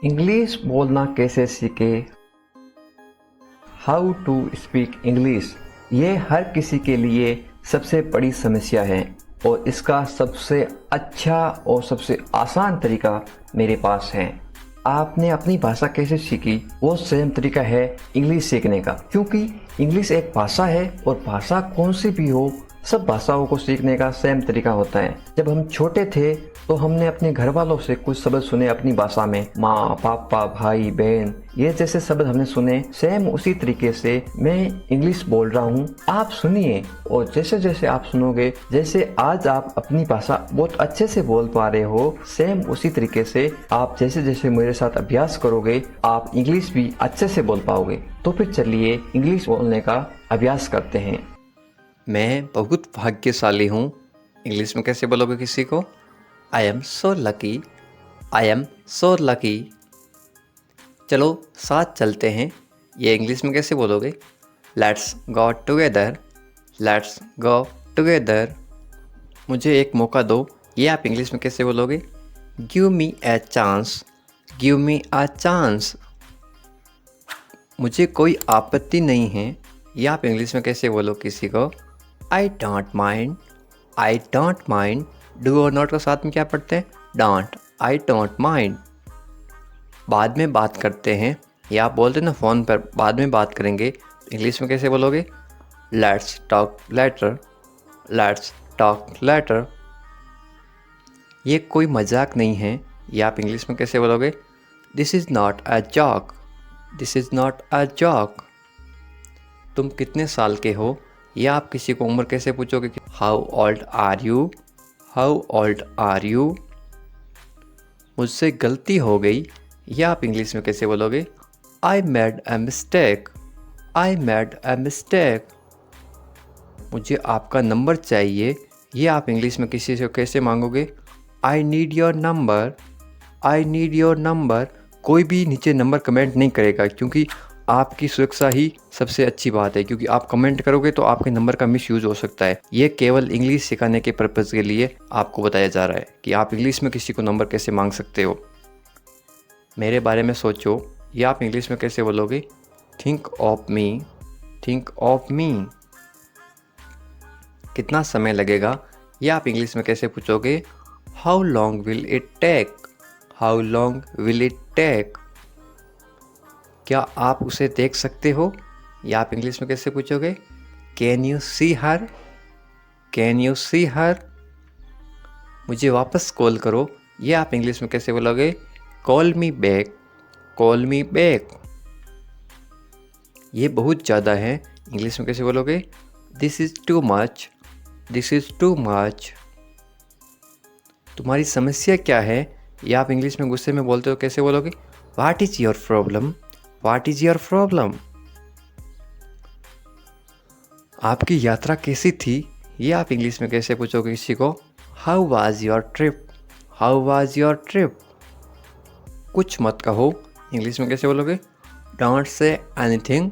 English बोलना कैसे सीखे। हाउ टू स्पीक इंग्लिश, ये हर किसी के लिए सबसे बड़ी समस्या है और इसका सबसे अच्छा और सबसे आसान तरीका मेरे पास है। आपने अपनी भाषा कैसे सीखी, वो सेम तरीका है इंग्लिश सीखने का, क्योंकि इंग्लिश एक भाषा है और भाषा कौन सी भी हो, सब भाषाओं को सीखने का सेम तरीका होता है। जब हम छोटे थे तो हमने अपने घर वालों से कुछ शब्द सुने अपनी भाषा में, माँ, पापा, भाई, बहन, ये जैसे शब्द हमने सुने, सेम उसी तरीके से मैं इंग्लिश बोल रहा हूँ। आप सुनिए और जैसे जैसे आप सुनोगे, जैसे आज आप अपनी भाषा बहुत अच्छे से बोल पा रहे हो, सेम उसी तरीके से आप जैसे जैसे मेरे साथ अभ्यास करोगे, आप इंग्लिश भी अच्छे से बोल पाओगे। तो फिर चलिए इंग्लिश बोलने का अभ्यास करते हैं। मैं बहुत भाग्यशाली हूँ। इंग्लिश में कैसे बोलोगे किसी को? I am so lucky, I am so lucky. चलो साथ चलते हैं। ये इंग्लिश में कैसे बोलोगे? Let's go together, let's go together. मुझे एक मौका दो, ये आप इंग्लिश में कैसे बोलोगे? Give me a chance, give me a chance. मुझे कोई आपत्ति नहीं है, ये आप इंग्लिश में कैसे बोलो किसी को? I don't mind, I don't mind. Do और नॉट के साथ में क्या पढ़ते हैं? Don't, I don't mind. बाद में बात करते हैं, या आप बोलते हैं ना फ़ोन पर बाद में बात करेंगे, तो इंग्लिश में कैसे बोलोगे? Let's talk later, let's talk later. ये कोई मजाक नहीं है, ये आप इंग्लिश में कैसे बोलोगे? This is not a joke, this is not a joke. तुम कितने साल के हो, या आप किसी को उम्र कैसे पूछोगे? How old are you, how old are you. मुझसे गलती हो गई, या आप इंग्लिश में कैसे बोलोगे? I made a mistake, I made a mistake. मुझे आपका नंबर चाहिए, ये आप इंग्लिश में किसी से कैसे मांगोगे? I need your number, I need your number. कोई भी नीचे नंबर कमेंट नहीं करेगा, क्योंकि आपकी सुरक्षा ही सबसे अच्छी बात है, क्योंकि आप कमेंट करोगे तो आपके नंबर का मिसयूज़ हो सकता है। ये केवल इंग्लिश सिखाने के पर्पज़ के लिए आपको बताया जा रहा है कि आप इंग्लिश में किसी को नंबर कैसे मांग सकते हो। मेरे बारे में सोचो, ये आप इंग्लिश में कैसे बोलोगे? Think of me, think of me. कितना समय लगेगा, ये आप इंग्लिश में कैसे पूछोगे? How long will it take, how long will it take. क्या आप उसे देख सकते हो, या आप इंग्लिश में कैसे पूछोगे? Can you see her, can you see her. मुझे वापस कॉल करो, ये आप इंग्लिश में कैसे बोलोगे? Call me back, call me back. ये बहुत ज़्यादा है, इंग्लिश में कैसे बोलोगे? This is too much, this is too much. तुम्हारी समस्या क्या है, या आप इंग्लिश में गुस्से में बोलते हो कैसे बोलोगे? What is your problem, what is your problem. आपकी यात्रा कैसी थी, ये आप इंग्लिश में कैसे पूछोगे किसी को? How was your trip, how was your trip. कुछ मत कहो, इंग्लिश में कैसे बोलोगे? Don't say anything,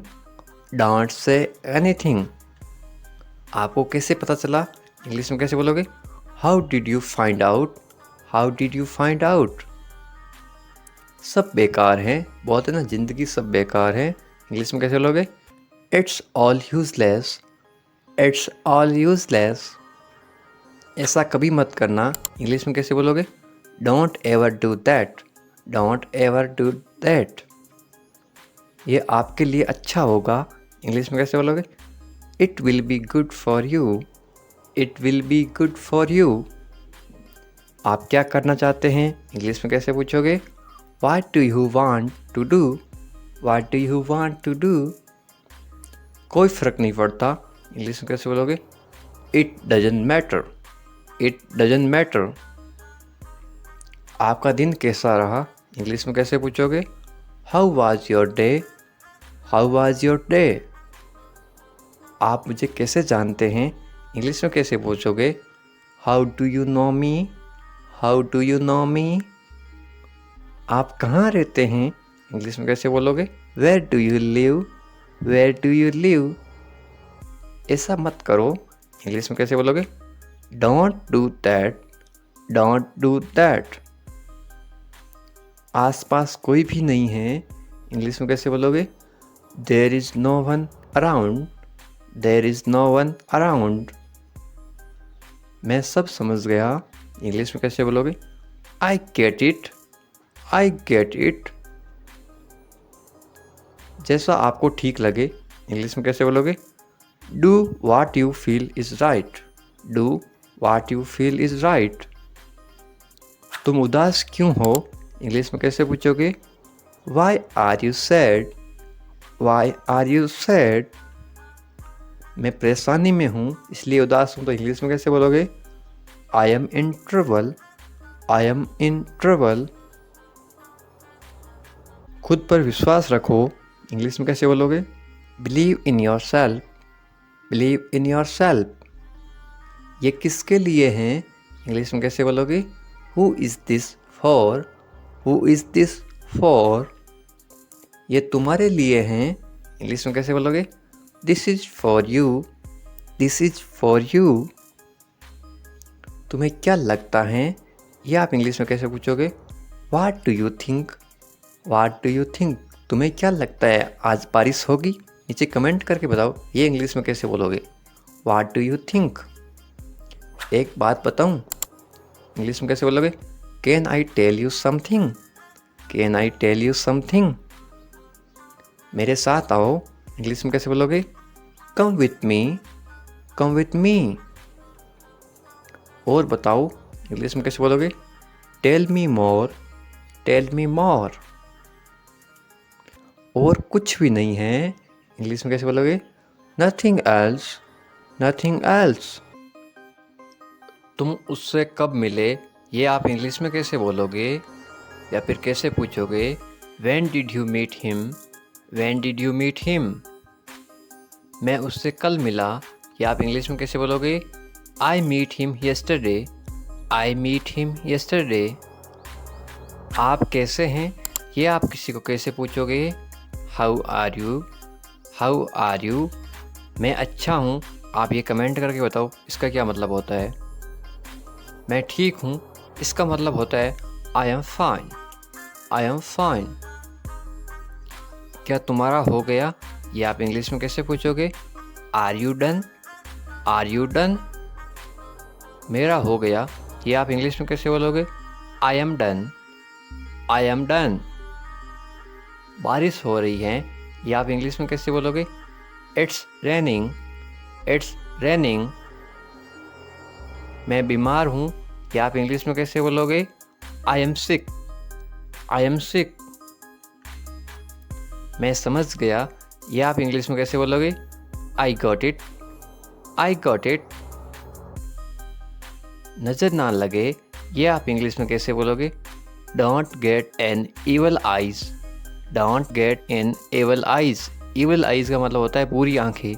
don't say anything. आपको कैसे पता चला, इंग्लिश में कैसे बोलोगे? How did you find out, how did you find out. सब बेकार है, बोलते ना ज़िंदगी सब बेकार है, इंग्लिश में कैसे बोलोगे? It's all useless, it's all useless. ऐसा कभी मत करना, इंग्लिश में कैसे बोलोगे? Don't ever do that, don't ever do that. ये आपके लिए अच्छा होगा, इंग्लिश में कैसे बोलोगे? It will be good for you, it will be good for you. आप क्या करना चाहते हैं, इंग्लिश में कैसे पूछोगे? What do you want to do, what do you want to do. कोई फ़र्क नहीं पड़ता, इंग्लिश में कैसे बोलोगे? It doesn't matter, it doesn't matter. आपका दिन कैसा रहा, इंग्लिश में कैसे पूछोगे? How was your day, how was your day. आप मुझे कैसे जानते हैं, इंग्लिश में कैसे पूछोगे? How do you know me, how do you know me. आप कहाँ रहते हैं, इंग्लिश में कैसे बोलोगे? Where do you live, where do you live. ऐसा मत करो, इंग्लिश में कैसे बोलोगे? Don't do that, don't do that. आसपास कोई भी नहीं है, इंग्लिश में कैसे बोलोगे? There is no one around, there is no one around. मैं सब समझ गया, इंग्लिश में कैसे बोलोगे? I get it, I get it. जैसा आपको ठीक लगे, इंग्लिश में कैसे बोलोगे? Do what you feel is right, do what you feel is right. तुम उदास क्यों हो, इंग्लिश में कैसे पूछोगे? Why are you sad, why are you sad. मैं परेशानी में हूँ इसलिए उदास हूँ, तो इंग्लिश में कैसे बोलोगे? I M in trouble, I am in trouble. खुद पर विश्वास रखो, इंग्लिश में कैसे बोलोगे? Believe in your self, believe in your self. ये किसके लिए हैं, इंग्लिश में कैसे बोलोगे? Who is this for, who is this for. ये तुम्हारे लिए हैं, इंग्लिश में कैसे बोलोगे? This is for you, this is for you. तुम्हें क्या लगता है, ये आप इंग्लिश में कैसे पूछोगे? What do you think, watt do you think. तुम्हें क्या लगता है आज बारिश होगी? नीचे कमेंट करके बताओ, ये इंग्लिश में कैसे बोलोगे? What do you think. एक बात बताऊँ, इंग्लिश में कैसे बोलोगे? Can I tell you something, can I tell you something. मेरे साथ आओ, इंग्लिश में कैसे बोलोगे? Come with me, come with me. और बताओ, इंग्लिश में कैसे बोलोगे? Tell me more, tell me more. और कुछ भी नहीं है, इंग्लिश में कैसे बोलोगे? Nothing else, nothing else. तुम उससे कब मिले, ये आप इंग्लिश में कैसे बोलोगे? या फिर कैसे पूछोगे? When did you meet him, when did you meet him. मैं उससे कल मिला, ये आप इंग्लिश में कैसे बोलोगे? I meet him yesterday, I meet him yesterday. आप कैसे हैं, ये आप किसी को कैसे पूछोगे? How are you, how are you. मैं अच्छा हूँ, आप ये कमेंट करके बताओ इसका क्या मतलब होता है। मैं ठीक हूँ, इसका मतलब होता है I am fine, I am fine. क्या तुम्हारा हो गया, ये आप इंग्लिश में कैसे पूछोगे? Are you done, are you done. मेरा हो गया, ये आप इंग्लिश में कैसे बोलोगे? I am done, I am done. बारिश हो रही है, ये आप इंग्लिश में कैसे बोलोगे? It's raining, it's raining. मैं बीमार हूँ, ये आप इंग्लिश में कैसे बोलोगे? I am sick, I am sick. मैं समझ गया, ये आप इंग्लिश में कैसे बोलोगे? I got it, I got it. नज़र ना लगे, ये आप इंग्लिश में कैसे बोलोगे? Don't get an evil eyes, don't get an evil eyes. Evil eyes का मतलब होता है बुरी आंखें।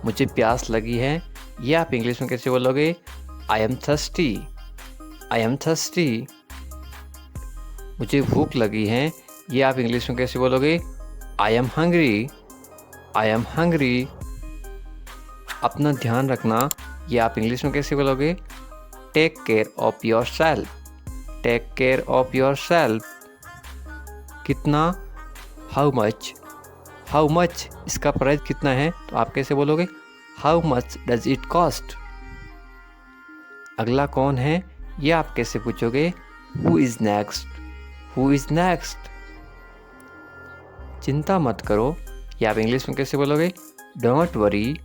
मुझे प्यास लगी है, ये आप इंग्लिश में कैसे बोलोगे? I am thirsty, I am thirsty. मुझे भूख लगी है, ये आप इंग्लिश में कैसे बोलोगे? I am hungry, I am hungry. अपना ध्यान रखना, ये आप इंग्लिश में कैसे बोलोगे? Take care of yourself, take care of yourself. कितना, हाउ मच, हाउ मच। इसका प्राइस कितना है, तो आप कैसे बोलोगे? How much does it cost. अगला कौन है, ये आप कैसे पूछोगे? Who is next, who is next. चिंता मत करो, ये आप इंग्लिश में कैसे बोलोगे? Don't worry,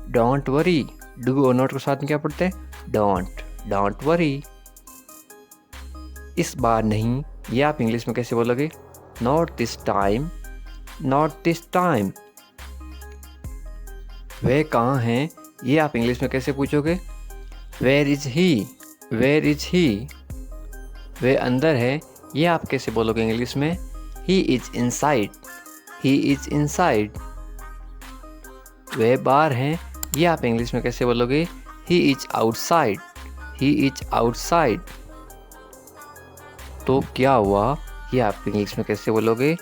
don't worry. Do और नॉट के साथ में क्या पढ़ते हैं? Don't, don't worry. इस बार नहीं, ये आप इंग्लिश में कैसे बोलोगे? Not this time, not this time. वह कहाँ हैं, ये आप इंग्लिश में कैसे पूछोगे? Where is he, where is he. वह अंदर है, ये आप कैसे बोलोगे इंग्लिश में? He is inside, he is inside. वह बाहर हैं, ये आप इंग्लिश में कैसे बोलोगे? ही is outside, he is outside. तो क्या हुआ, ये आप इंग्लिश में कैसे बोलोगे?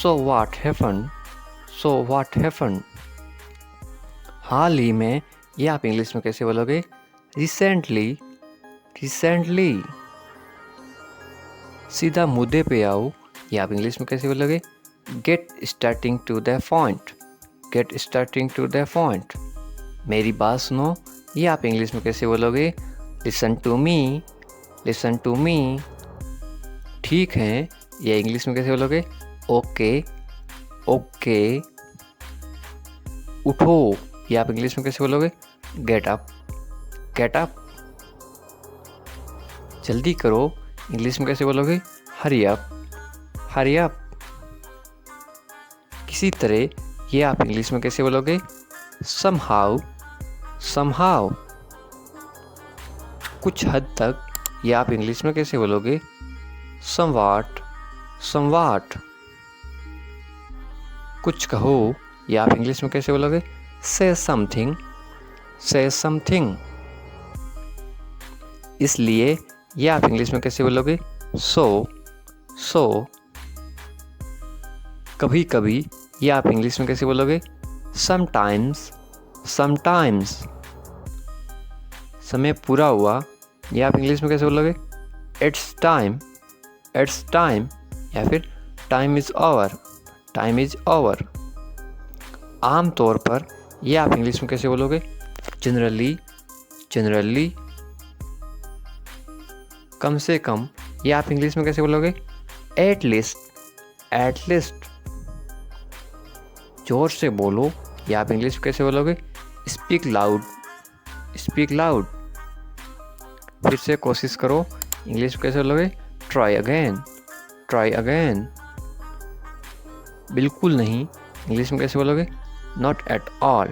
So what happened, so what happened. हाल ही में, ये आप इंग्लिश में कैसे बोलोगे? Recently, recently. सीधा मुद्दे पे आओ, ये आप इंग्लिश में कैसे बोलोगे? Get starting to the point, get starting to the point. मेरी बात सुनो, ये आप इंग्लिश में कैसे बोलोगे? Listen to me, listen to me. ठीक है, ये इंग्लिश में कैसे बोलोगे? Okay, okay. उठो, ये आप इंग्लिश में कैसे बोलोगे? Get up, get up. जल्दी करो, इंग्लिश में कैसे बोलोगे? Hurry up, hurry up. किसी तरह, ये आप इंग्लिश में कैसे बोलोगे? somehow, somehow। कुछ हद तक, ये आप इंग्लिश में कैसे बोलोगे? somewhat, somewhat। कुछ कहो, ये आप इंग्लिश में कैसे बोलोगे? say something, say something। इसलिए, ये आप इंग्लिश में कैसे बोलोगे? so, so। कभी कभी, ये आप इंग्लिश में कैसे बोलोगे? sometimes, sometimes। समय पूरा हुआ, ये आप इंग्लिश में कैसे बोलोगे? it's time, it's time। या फिर time is over, time is over। आम तौर पर, ये आप इंग्लिश में कैसे बोलोगे? Generally, generally. कम से कम, ये आप इंग्लिश में कैसे बोलोगे? At least, at least. जोर से बोलो, ये आप इंग्लिश में कैसे बोलोगे? Speak loud, speak loud. फिर से कोशिश करो, इंग्लिश में कैसे बोलोगे? Try again, try again. बिल्कुल नहीं, इंग्लिश में कैसे बोलोगे? Not at all,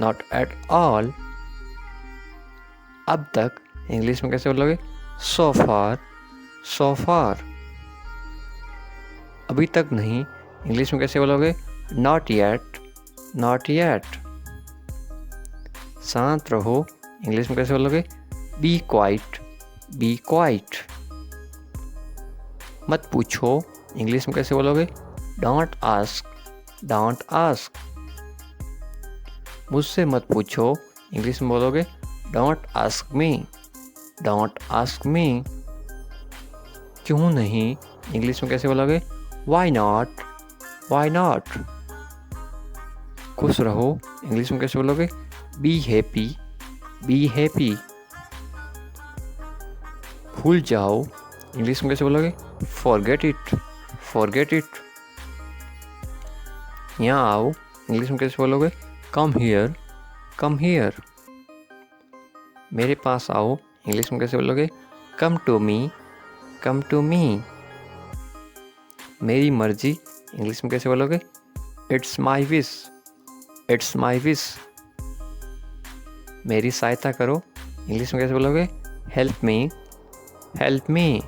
not at all. अब तक, इंग्लिश में कैसे बोलोगे? सो फार, सो फार। अभी तक नहीं, इंग्लिश में कैसे बोलोगे? Not yet, not yet. शांत रहो, इंग्लिश में कैसे बोलोगे? Be quiet, be quiet. मत पूछो, इंग्लिश में कैसे बोलोगे? Don't ask, don't ask. मुझसे मत पूछो, इंग्लिश में बोलोगे? Don't ask me, don't ask me. क्यों नहीं, इंग्लिश में कैसे बोलोगे? Why not, why not. खुश रहो, इंग्लिश में कैसे बोलोगे? Be happy, be happy. भूल जाओ, इंग्लिश में कैसे बोलोगे? Forget it, forget it. यहाँ आओ, इंग्लिश में कैसे बोलोगे? Come here, come here. मेरे पास आओ, इंग्लिश में कैसे बोलोगे? Come to me, come to me. मेरी मर्जी, इंग्लिश में कैसे बोलोगे? It's my wish, it's my wish. मेरी सहायता करो, इंग्लिश में कैसे बोलोगे? Help me, help me.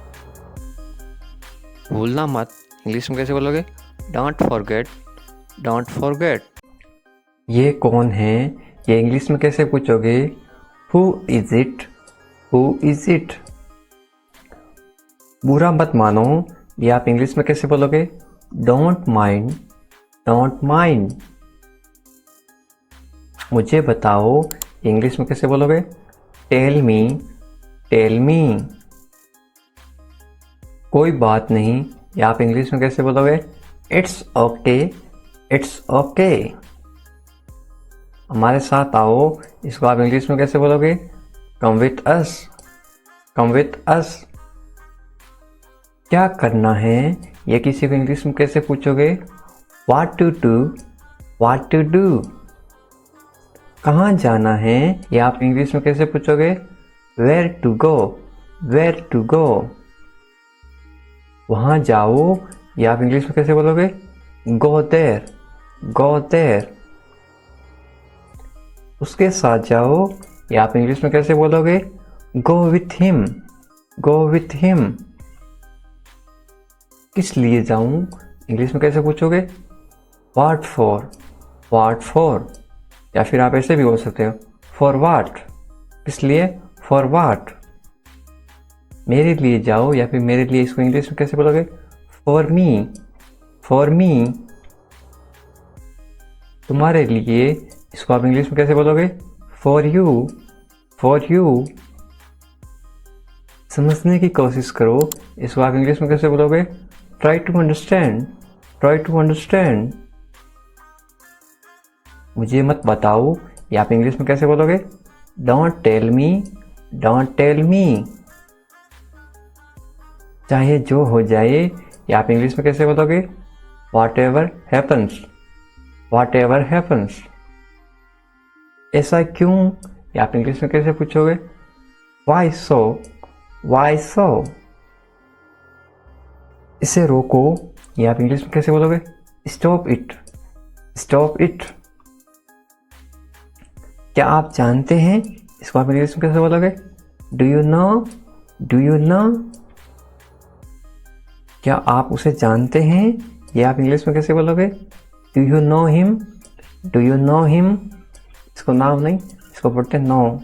भूलना मत, इंग्लिश में कैसे बोलोगे? Don't forget, don't forget. ये कौन है, ये इंग्लिश में कैसे पूछोगे? Who is it, who is it. बुरा मत मानो, ये आप इंग्लिश में कैसे बोलोगे? Don't mind, don't mind. मुझे बताओ, इंग्लिश में कैसे बोलोगे? Tell me, tell me. कोई बात नहीं, या आप इंग्लिश में कैसे बोलोगे? It's okay, it's okay. हमारे साथ आओ, इसको आप इंग्लिश में कैसे बोलोगे? Come with us, come with us. क्या करना है, ये किसी को इंग्लिश में कैसे पूछोगे? What to do, what to do. कहाँ जाना है, ये आप इंग्लिश में कैसे पूछोगे? Where to go, where to go. वहाँ जाओ, ये आप इंग्लिश में कैसे बोलोगे? Go there, go there. उसके साथ जाओ, या आप इंग्लिश में कैसे बोलोगे? Go with him, go with him. किस लिए जाऊं, इंग्लिश में कैसे पूछोगे? What for, what for. या फिर आप ऐसे भी बोल सकते हो, फॉर व्हाट। किस लिए? For what. मेरे लिए जाओ, या फिर मेरे लिए, इसको इंग्लिश में कैसे बोलोगे? For me, for me. तुम्हारे लिए, इसको आप इंग्लिश में कैसे बोलोगे? For you, for you. समझने की कोशिश करो, इसको आप इंग्लिश में कैसे बोलोगे? Try to understand, try to understand. मुझे मत बताओ, ये आप इंग्लिश में कैसे बोलोगे? Don't tell me, don't tell me. चाहे जो हो जाए, ये आप इंग्लिश में कैसे बोलोगे? What ever happens, what ever happens. ऐसा क्यों, ये आप इंग्लिश में कैसे पूछोगे? वाई सो, वाई सो। इसे रोको, ये आप इंग्लिश में कैसे बोलोगे? Stop it, stop it. क्या आप जानते हैं, इसको आप इंग्लिश में कैसे बोलोगे? Do you no, do you no. क्या आप उसे जानते हैं, ये आप इंग्लिश में कैसे बोलोगे? Do you know him, do you know him. इसको नाम नहीं, इसको बोलते हैं know.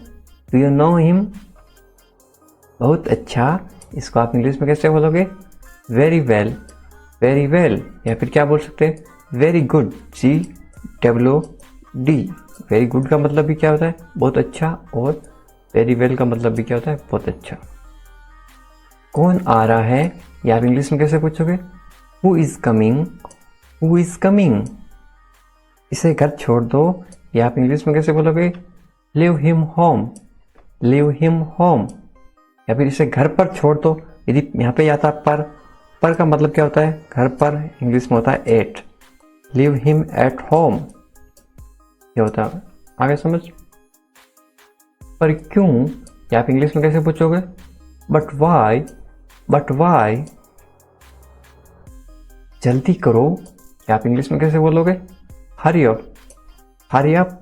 Do you know him. बहुत अच्छा, इसको आप इंग्लिश में कैसे बोलोगे? Very well, very well. या फिर क्या बोल सकते हैं? Very good, GWD। Very good का मतलब भी क्या होता है? बहुत अच्छा। और वेरी वेल का मतलब भी क्या होता है? बहुत अच्छा। कौन आ रहा है, या आप इंग्लिश में कैसे पूछोगे? Who is coming, who is coming. इसे घर छोड़ दो, या आप इंग्लिश में कैसे बोलोगे? Leave him home, leave him home. या फिर इसे घर पर छोड़ दो, यदि यहाँ पे आता पर का मतलब क्या होता है? घर पर इंग्लिश में होता है at. Leave him at home, ये होता है। आगे समझ। पर क्यों, या आप इंग्लिश में कैसे पूछोगे? But why, but why. जल्दी करो, या आप इंग्लिश में कैसे बोलोगे? Hurry up, hurry up.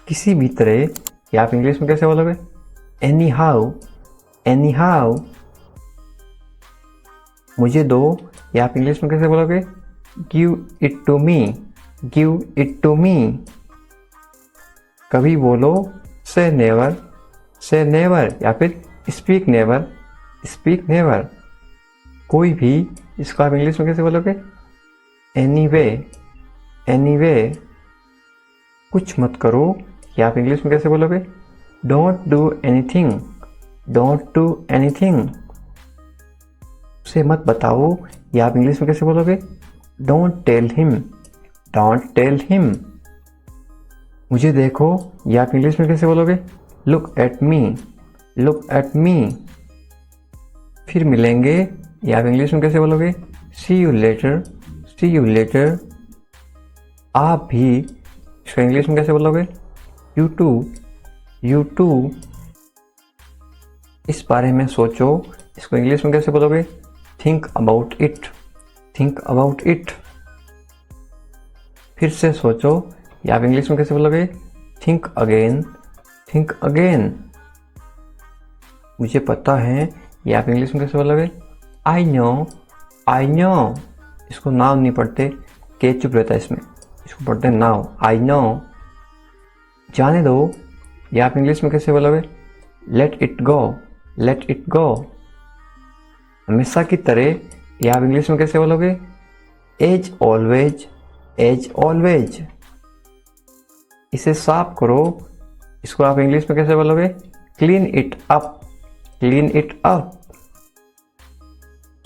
किसी भी तरह, या आप इंग्लिश में कैसे बोलोगे? Anyhow, anyhow. मुझे दो, या आप इंग्लिश में कैसे बोलोगे? Give it to me, give it to me. कभी बोलो से नेवर, से नेवर। या फिर स्पीक नेवर, स्पीक नेवर। कोई भी, इसको आप इंग्लिश में कैसे बोलोगे? Anyway, anyway. कुछ मत करो, या आप इंग्लिश में कैसे बोलोगे? Don't do anything, don't do anything. उसे मत बताओ, या आप इंग्लिश में कैसे बोलोगे? Don't tell him, don't tell him. मुझे देखो, या आप इंग्लिश में कैसे बोलोगे? Look at me, look at me. फिर मिलेंगे, या आप इंग्लिश में कैसे बोलोगे? See you later, see you later. आप भी, इसको इंग्लिश में कैसे बोलोगे? You too, you too. इस बारे में सोचो, इसको इंग्लिश में कैसे बोलोगे? Think about it, think about it. फिर से सोचो, या आप इंग्लिश में कैसे बोलोगे? Think again, think again. मुझे पता है, या आप इंग्लिश में कैसे बोलोगे? I know, I know. इसको नाउ नहीं पढ़ते, के चुप रहता है इसमें, इसको पढ़ते हैं नाउ, आई नो। जाने दो, या आप इंग्लिश में कैसे बोलोगे? Let it go, let it go. हमेशा की तरह, या आप इंग्लिश में कैसे बोलोगे? As always, as always. इसे साफ करो, इसको आप इंग्लिश में कैसे बोलोगे? Clean it up, clean it up.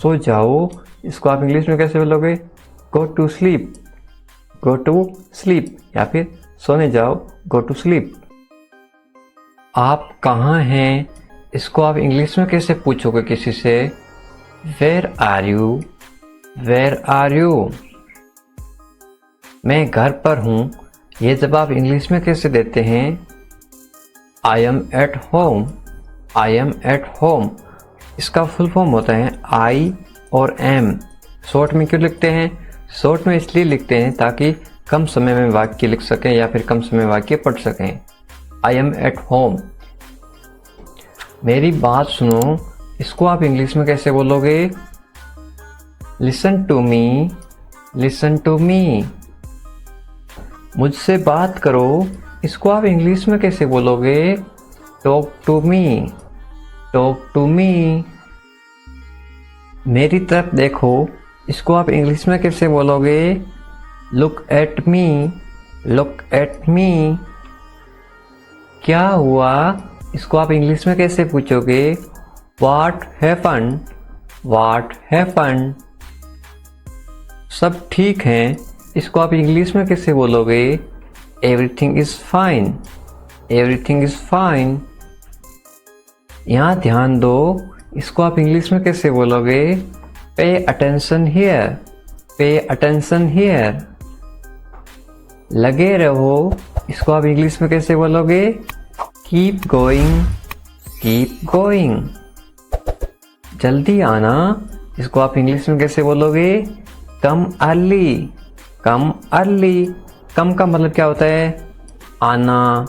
सो जाओ, इसको आप इंग्लिश में कैसे बोलोगे? Go to sleep, go to sleep. या फिर सोने जाओ, गो टू स्लीप। आप कहाँ हैं, इसको आप इंग्लिश में कैसे पूछोगे किसी से? Where are you, where are you. मैं घर पर हूँ, ये जवाब इंग्लिश में कैसे देते हैं? आई am at home, I am at home. इसका फुल फॉर्म होता है आई और एम। शॉर्ट में क्यों लिखते हैं? शॉर्ट में इसलिए लिखते हैं ताकि कम समय में वाक्य लिख सकें या फिर कम समय में वाक्य पढ़ सकें। I am at home. मेरी बात सुनो, इसको आप इंग्लिश में कैसे बोलोगे? Listen to me, listen to me. मुझसे बात करो, इसको आप इंग्लिश में कैसे बोलोगे? Talk to me, talk to me. मेरी तरफ देखो, इसको आप इंग्लिश में कैसे बोलोगे? Look at me, look at me. क्या हुआ, इसको आप इंग्लिश में कैसे पूछोगे? What happened? What happened? सब ठीक हैं, इसको आप इंग्लिश में कैसे बोलोगे? Everything is fine. Everything is fine. यहाँ ध्यान दो, इसको आप इंग्लिश में कैसे बोलोगे? Pay attention here. Pay attention here. लगे रहो, इसको आप इंग्लिश में कैसे बोलोगे? Keep going. Keep going. जल्दी आना, इसको आप इंग्लिश में कैसे बोलोगे? Come early. Come early. कम का मतलब क्या होता है? आना।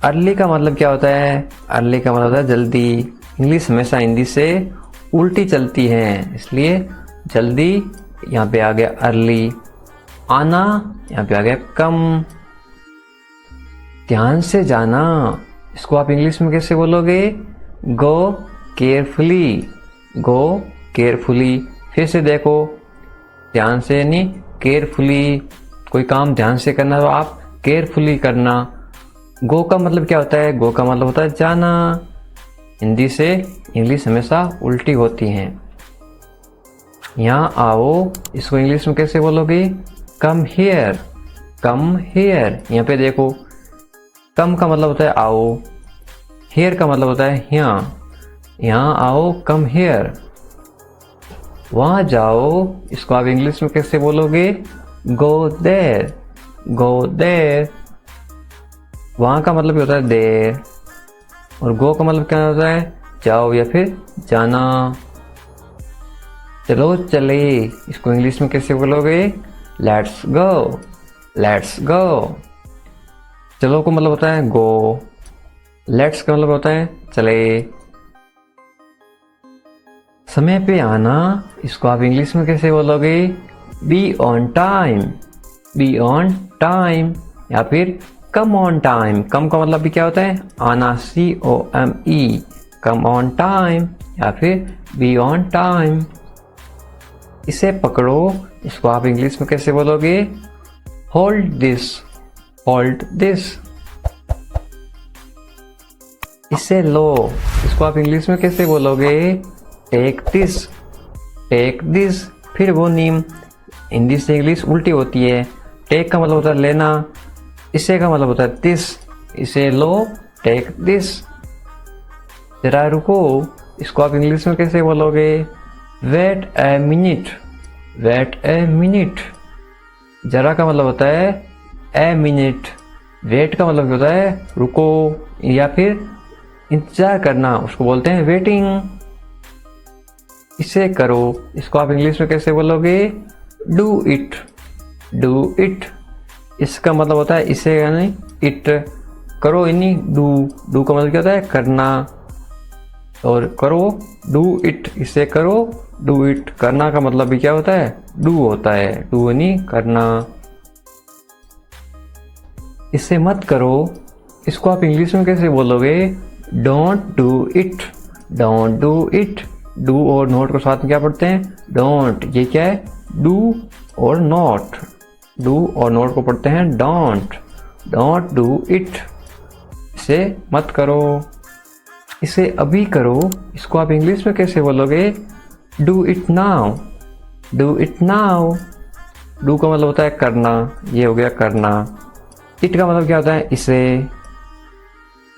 अर्ली का मतलब क्या होता है? अर्ली का मतलब होता है जल्दी। इंग्लिश हमेशा हिंदी से उल्टी चलती है, इसलिए जल्दी यहाँ पे आ गया अर्ली, आना यहाँ पे आ गया कम। ध्यान से जाना, इसको आप इंग्लिश में कैसे बोलोगे? गो केयरफुली। गो केयरफुली। फिर से देखो, ध्यान से यानी केयरफुली। कोई काम ध्यान से करना तो आप केयरफुली करना। गो का मतलब क्या होता है? गो का मतलब होता है जाना। हिंदी से इंग्लिश हमेशा उल्टी होती हैं। यहाँ आओ, इसको इंग्लिश में कैसे बोलोगे? Come here. Come here. यहाँ पे देखो, कम का मतलब होता है आओ, हियर का मतलब होता है यहाँ। यहाँ आओ, कम हियर। वहाँ जाओ, इसको आप इंग्लिश में कैसे बोलोगे? Go there. Go there. वहाँ का मतलब होता है देर, और गो का मतलब क्या होता है? जाओ या फिर जाना। चलो चले, इसको इंग्लिश में कैसे बोलोगे? Let's go. Let's go. चलो का मतलब होता है गो, लेट्स का मतलब होता है चले। समय पे आना, इसको आप इंग्लिश में कैसे बोलोगे? Be on time. Be on time या फिर कम ऑन टाइम। कम का मतलब भी क्या होता है? आना, COME। कम ऑन टाइम या फिर बी ऑन टाइम। इसे पकड़ो, इसको आप इंग्लिश में कैसे बोलोगे? Hold this. Hold this. इसे लो, इसको आप इंग्लिश में कैसे बोलोगे? Take this. Take this. फिर वो नीम, हिंदी से इंग्लिश उल्टी होती है। टेक का मतलब होता है लेना, इसे का मतलब होता है दिस। इसे लो, टेक दिस। जरा रुको, इसको आप इंग्लिश में कैसे बोलोगे? Wait a minute. Wait a minute. जरा का मतलब होता है ए मिनट। वेट का मतलब होता है रुको या फिर इंतजार करना, उसको बोलते हैं वेटिंग। इसे करो, इसको आप इंग्लिश में कैसे बोलोगे? Do it. Do it. इसका मतलब होता है इसे यानी इट। करो यानी डू। डू का मतलब क्या होता है? करना। और करो, डू इट। इसे करो, डू इट। करना का मतलब भी क्या होता है? डू होता है। डू यानी करना। इसे मत करो, इसको आप इंग्लिश में कैसे बोलोगे? Don't do it. Don't do it. Do और नॉट को साथ में क्या पढ़ते हैं? डोंट। ये क्या है? डू और नॉट। डू और नॉट को पढ़ते हैं डोंट। Don't do it. इसे मत करो, इसे अभी करो, इसको आप इंग्लिश में कैसे बोलोगे? Do it now. Do it now. Do का मतलब होता है करना, ये हो गया करना। इट का मतलब क्या होता है? इसे।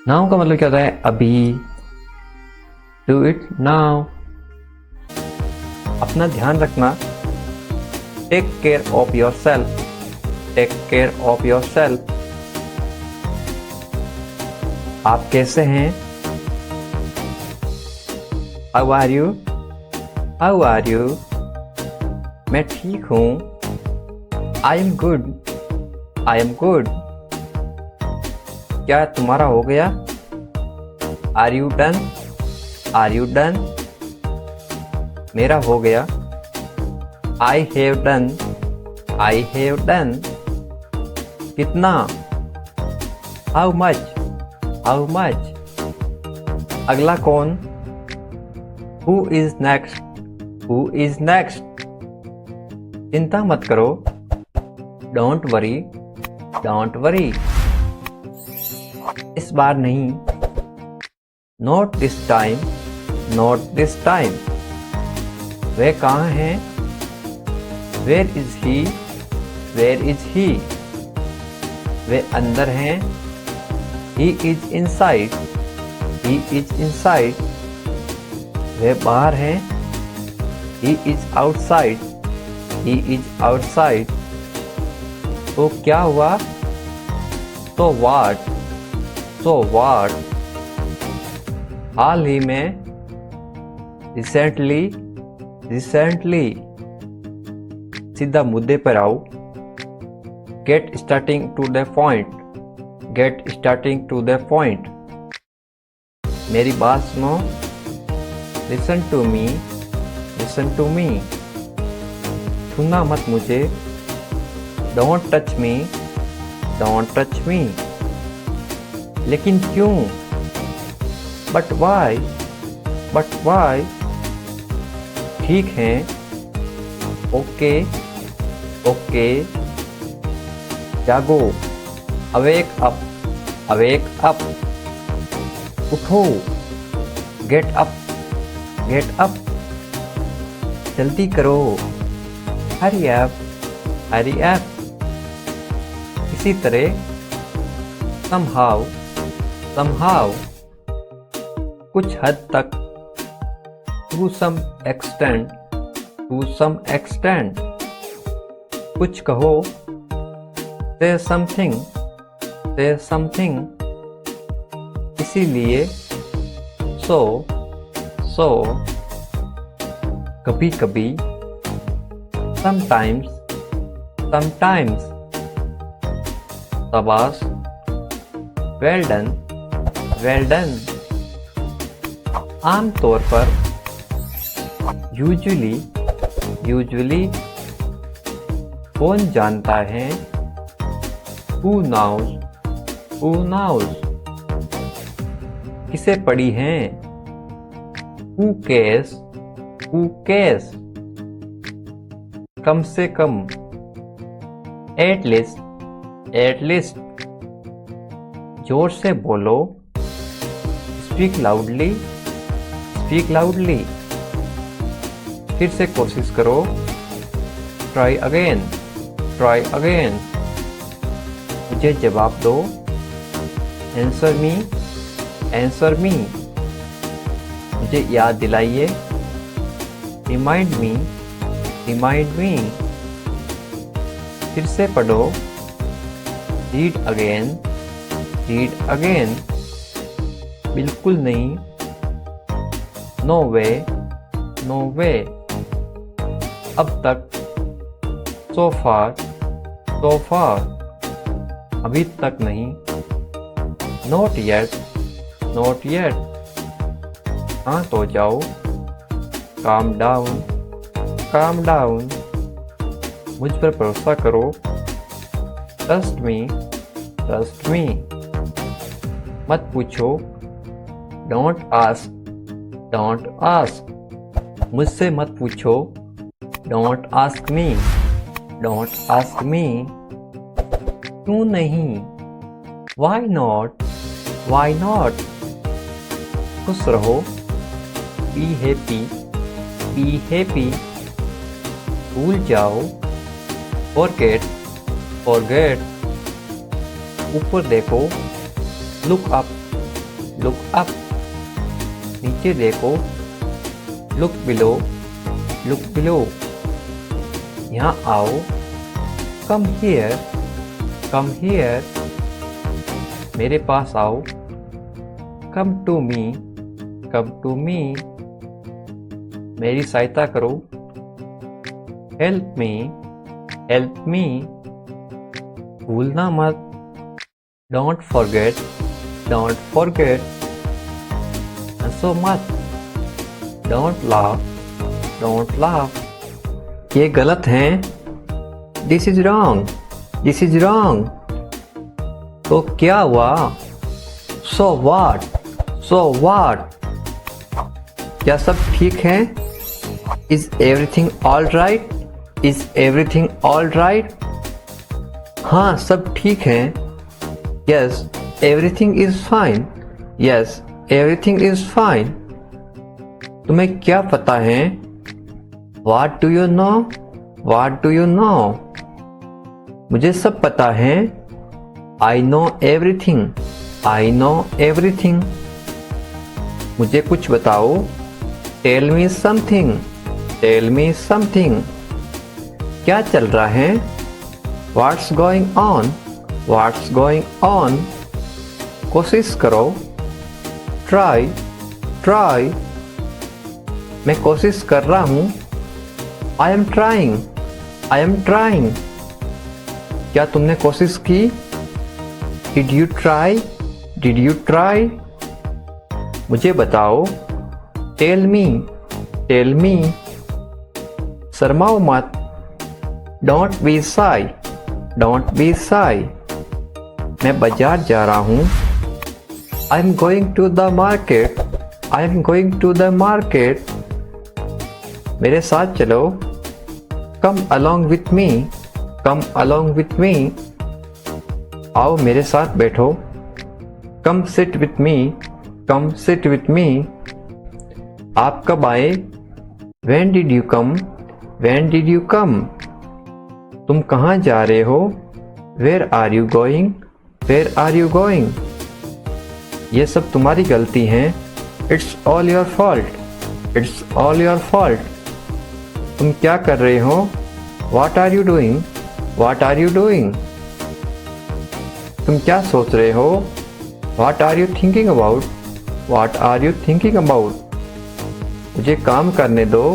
नाउ का मतलब क्या होता है? अभी। Do it now. अपना ध्यान रखना। Take care of yourself. Take care of yourself. आप कैसे हैं? How are you? How are you? मैं ठीक हूँ। I am good. I am good. क्या तुम्हारा हो गया? Are you done? Are you done? मेरा हो गया। I have done. I have done. कितना? How much? How much? अगला कौन? Who is next? Who is next? चिंता मत करो। Don't worry. Don't worry. इस बार नहीं, not this time, not this time. वह कहाँ है? Where is he, where is he. वे अंदर हैं। He is inside, he is inside. वे बाहर हैं। He is outside, he is outside. तो क्या हुआ? तो व्हाट, तो व्हाट। हाल ही में, रिसेंटली, रिसेंटली। सीधा मुद्दे पर आओ। Get starting to the point, get starting to the point. मेरी बात सुनो। Listen to me, listen to me. छूना मत मुझे। Don't touch me, don't touch me. लेकिन क्यों? But why, but why. ठीक है। Okay, okay. जागो। Awake up, awake up. उठो। Get up, get up. जल्दी करो। Hurry up, hurry up. इसी तरह somehow, somehow। कुछ हद तक, to some extent, to some extent। कुछ कहो, say something, say something। इसीलिए, so, so। कभी कभी, sometimes, sometimes। शाबाश, well done, well done। आमतौर पर, usually, usually। कौन जानता है? Who knows, who knows। किसे पढ़ी हैं? Who cares, who cares। कम से कम, at least, at least। जोर से बोलो। Speak loudly, speak loudly। फिर से कोशिश करो। Try again, try again। मुझे जवाब दो। Answer me, answer me। मुझे याद दिलाइए। Remind me, remind me। फिर से पढ़ो। Read again, read again। बिल्कुल नहीं। No way, no way। अब तक, so far, so far। अभी तक नहीं। Not yet, not yet। शांत हो जाओ। Calm down, calm down। मुझ पर भरोसा करो। Trust me, trust me। मत पूछो। Don't ask, don't ask। मुझसे मत पूछो। Don't ask me, don't ask me। क्यों नहीं? Why not, why not। खुश रहो। Be happy, be happy। भूल जाओ। Forget, forget। ऊपर देखो। Look up, look up। नीचे देखो। Look below, look below। यहाँ आओ। Come here, come here। मेरे पास आओ। Come to me, come to me। मेरी सहायता करो। Help me, help me। भूलना मत। Don't forget, don't forget। हंसो मत। Don't laugh, don't laugh। ये गलत है। This is wrong, this is wrong। तो क्या हुआ? So what, so what। क्या सब ठीक है? Is everything all right, is everything all right। हाँ, सब ठीक है। Yes, everything is fine, yes, everything is fine. तुम्हें क्या पता है? What do you know? What do you know? मुझे सब पता है। I know everything. I know everything. मुझे कुछ बताओ। Tell me something. Tell me something. क्या चल रहा है? What's going on? What's going on? कोशिश करो। Try. Try. मैं कोशिश कर रहा हूँ। I am trying. I am trying. क्या तुमने कोशिश की? Did you try? Did you try? मुझे बताओ। Tell me. Tell me. शर्माओ मत। Don't be shy. Don't be shy. मैं बाजार जा रहा हूँ। I am going to the market. I am going to the market. मेरे साथ चलो। Come along with me. Come along with me. आओ मेरे साथ बैठो। Come sit with me. Come sit with me. आप कब आए? When did you come? When did you come? तुम कहाँ जा रहे हो? Where are you going? Where are you going? ये सब तुम्हारी गलती है। It's all your fault. It's all your fault. तुम क्या कर रहे हो? What are you doing? What are you doing? तुम क्या सोच रहे हो? What are you thinking about? What are you thinking about? मुझे काम करने दो।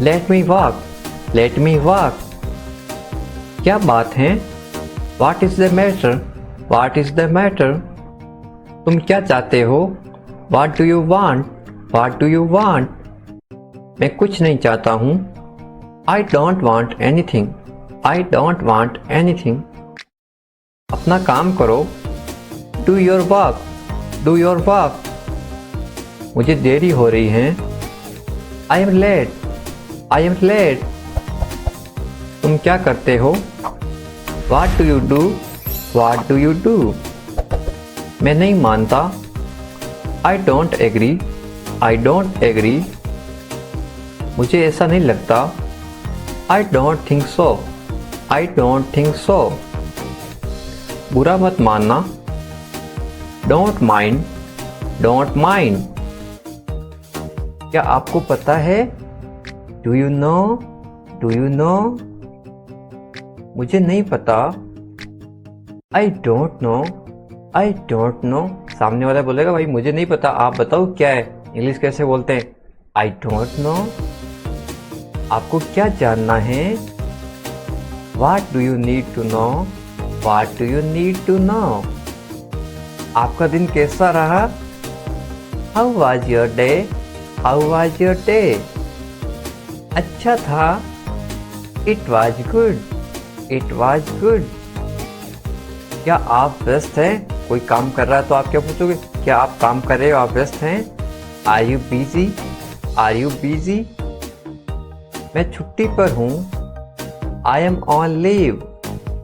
Let me walk. Let me walk. क्या बात है? What is the matter? What is the matter? तुम क्या चाहते हो? What do you want? What do you want? मैं कुछ नहीं चाहता हूँ। I don't want anything. I don't want anything. अपना काम करो। Do your work. Do your work. मुझे देरी हो रही है। I am late. I am late. तुम क्या करते हो? What do you do? What do you do? मैं नहीं मानता। I don't agree. I don't agree. मुझे ऐसा नहीं लगता। I don't think so. I don't think so. बुरा मत मानना। Don't mind. Don't mind. क्या आपको पता है? Do you know? Do you know? मुझे नहीं पता। I don't know. I don't know. सामने वाला बोलेगा भाई मुझे नहीं पता, आप बताओ क्या है। इंग्लिश कैसे बोलते हैं? I don't know. आपको क्या जानना है? What do you need to know? What do you need to know? आपका दिन कैसा रहा? How was your day? How was your day? अच्छा था। It was good. It was good. क्या आप व्यस्त हैं? कोई काम कर रहा है तो आप क्या पूछोगे? क्या आप काम कर रहे हो? आप व्यस्त हैं? Are you busy? Are you busy? मैं छुट्टी पर हूँ। I am on leave.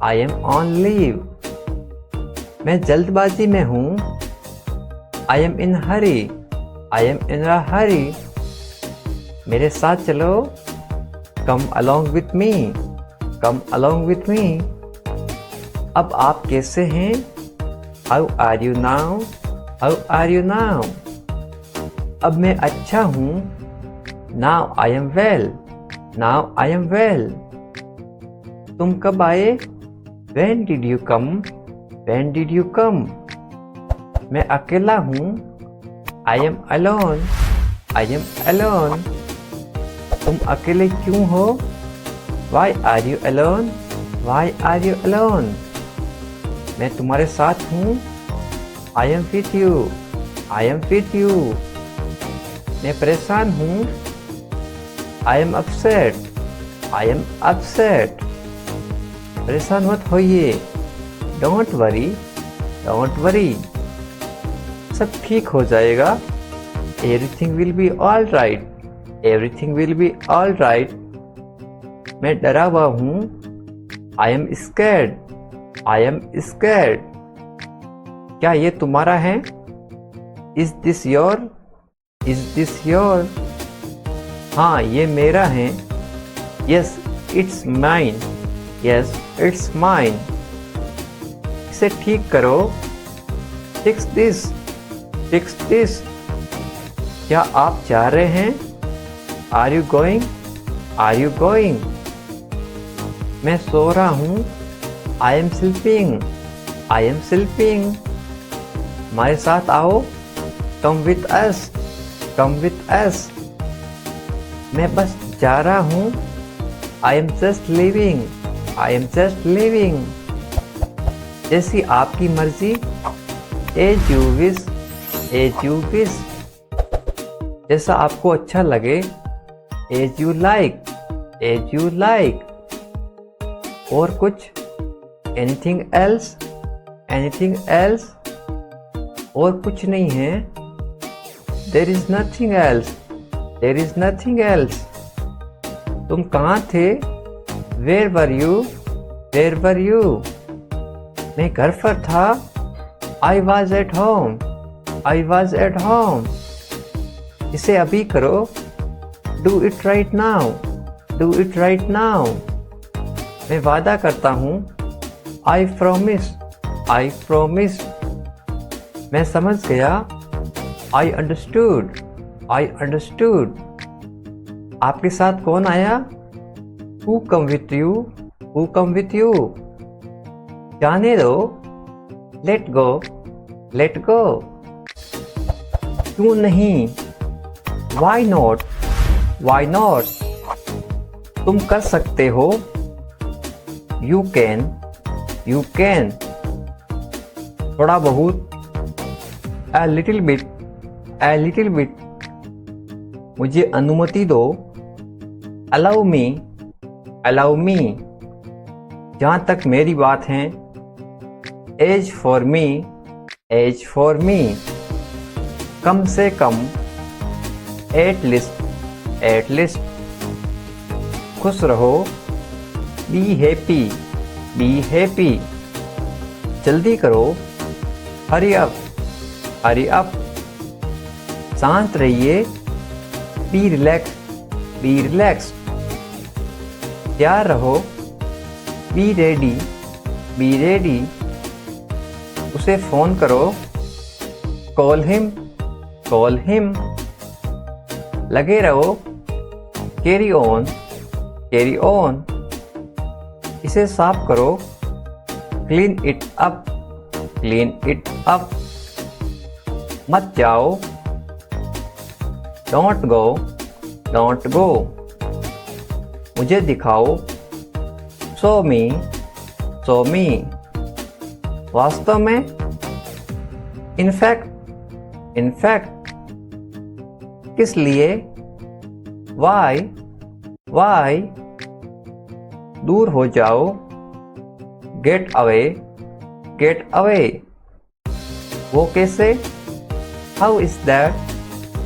I am on leave. मैं जल्दबाजी में हूँ। I am in hurry. I am in a hurry. मेरे साथ चलो। Come along with me. Come along with me. अब आप कैसे हैं? How are you now? How are you now? अब मैं अच्छा हूँ। Now I am well. Now I am well. तुम कब आए? When did you come? When did you come? मैं अकेला हूँ। I am alone. I am alone. तुम अकेले क्यों हो? Why are you alone? Why are you alone? मैं तुम्हारे साथ हूँ। I am with you. I am with you. मैं परेशान हूँ। I am upset. I am upset. परेशान मत होइए। Don't worry. Don't worry. सब ठीक हो जाएगा। Everything will be all right. Everything will be all right. मैं डरा हुआ हूँ। I am scared. I am scared. क्या ये तुम्हारा है? Is this your? Is this your? हाँ, ये मेरा है। Yes it's mine. Yes it's mine. इसे ठीक करो। Fix this. Fix this. क्या आप जा रहे हैं? Are you going? Are you going? मैं सो रहा हूँ। I am sleeping. I am sleeping. हमारे साथ आओ। Come with us. Come with us. मैं बस जा रहा हूँ। I am just leaving. I am just living. जैसी आपकी मर्जी। As you wish. As you wish. जैसा आपको अच्छा लगे। As you like. As you like. और कुछ? Anything else? Anything else? और कुछ नहीं है। There is nothing else. There is nothing else. तुम कहाँ थे? Where were you? Where were you? मैं घर पर था। I was at home. I was at home. इसे अभी करो। Do it right now. Do it right now. मैं वादा करता हूँ। I promise. I promise. मैं समझ गया। I understood. I understood. आपके साथ कौन आया? Who come with you? Who come with you? जाने दो। Let go. Let go. क्यों नहीं? Why not? Why not? तुम कर सकते हो। You can. You can. थोड़ा बहुत। A little bit. A little bit. मुझे अनुमति दो। Allow me. Allow me. जहाँ तक मेरी बात है। As for me. As for me. कम से कम। At least. At least. खुश रहो। Be happy. Be happy. जल्दी करो। Hurry up. Hurry up. शांत रहिए। Be relax. Be relax. तैयार रहो। Be ready. Be ready. उसे फोन करो। Call him. Call him. लगे रहो। Carry on. Carry on. इसे साफ करो। Clean it up. Clean it up. मत जाओ। Don't go. Don't go. मुझे दिखाओ। शो मी। शो मी। वास्तव में। इनफैक्ट। इनफैक्ट। किस लिए? वाई। वाई। दूर हो जाओ। Get away. Get away. वो कैसे? How is that?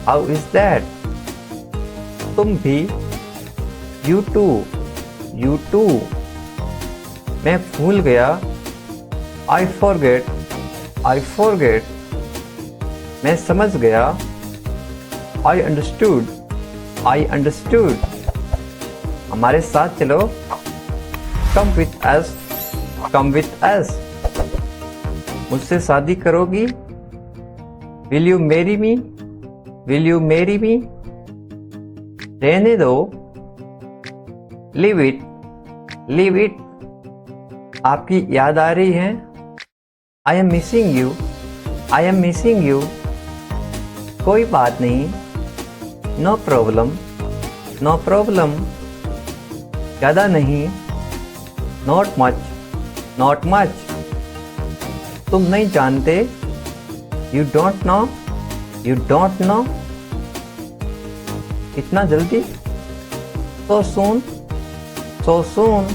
How is that? तुम भी। You too. You too. मैं भूल गया। I forget. I forget. मैं समझ गया। I understood. I understood. हमारे साथ चलो। Come with us. Come with us. मुझसे शादी करोगी? Will you marry me? Will you marry me? रहने दो। Leave it. Leave it. आपकी याद आ रही है। I am missing you. I am missing you. कोई बात नहीं। No problem. No problem. ज़्यादा नहीं। Not much. Not much. तुम नहीं जानते। You don't know. You don't know. इतना जल्दी? So soon. So soon.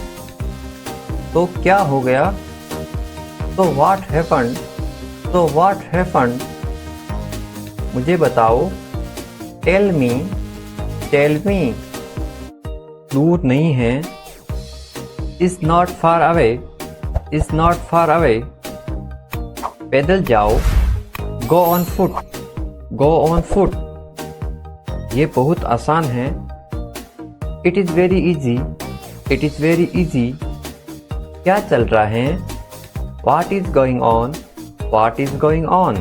तो क्या हो गया? So what happened? So what happened? मुझे बताओ। Tell me. Tell me. दूर नहीं है। Is not far away. Is not far away. पैदल जाओ। Go on foot. Go on foot, ये बहुत आसान है। It is very easy, it is very easy, क्या चल रहा है। What is going on, what is going on,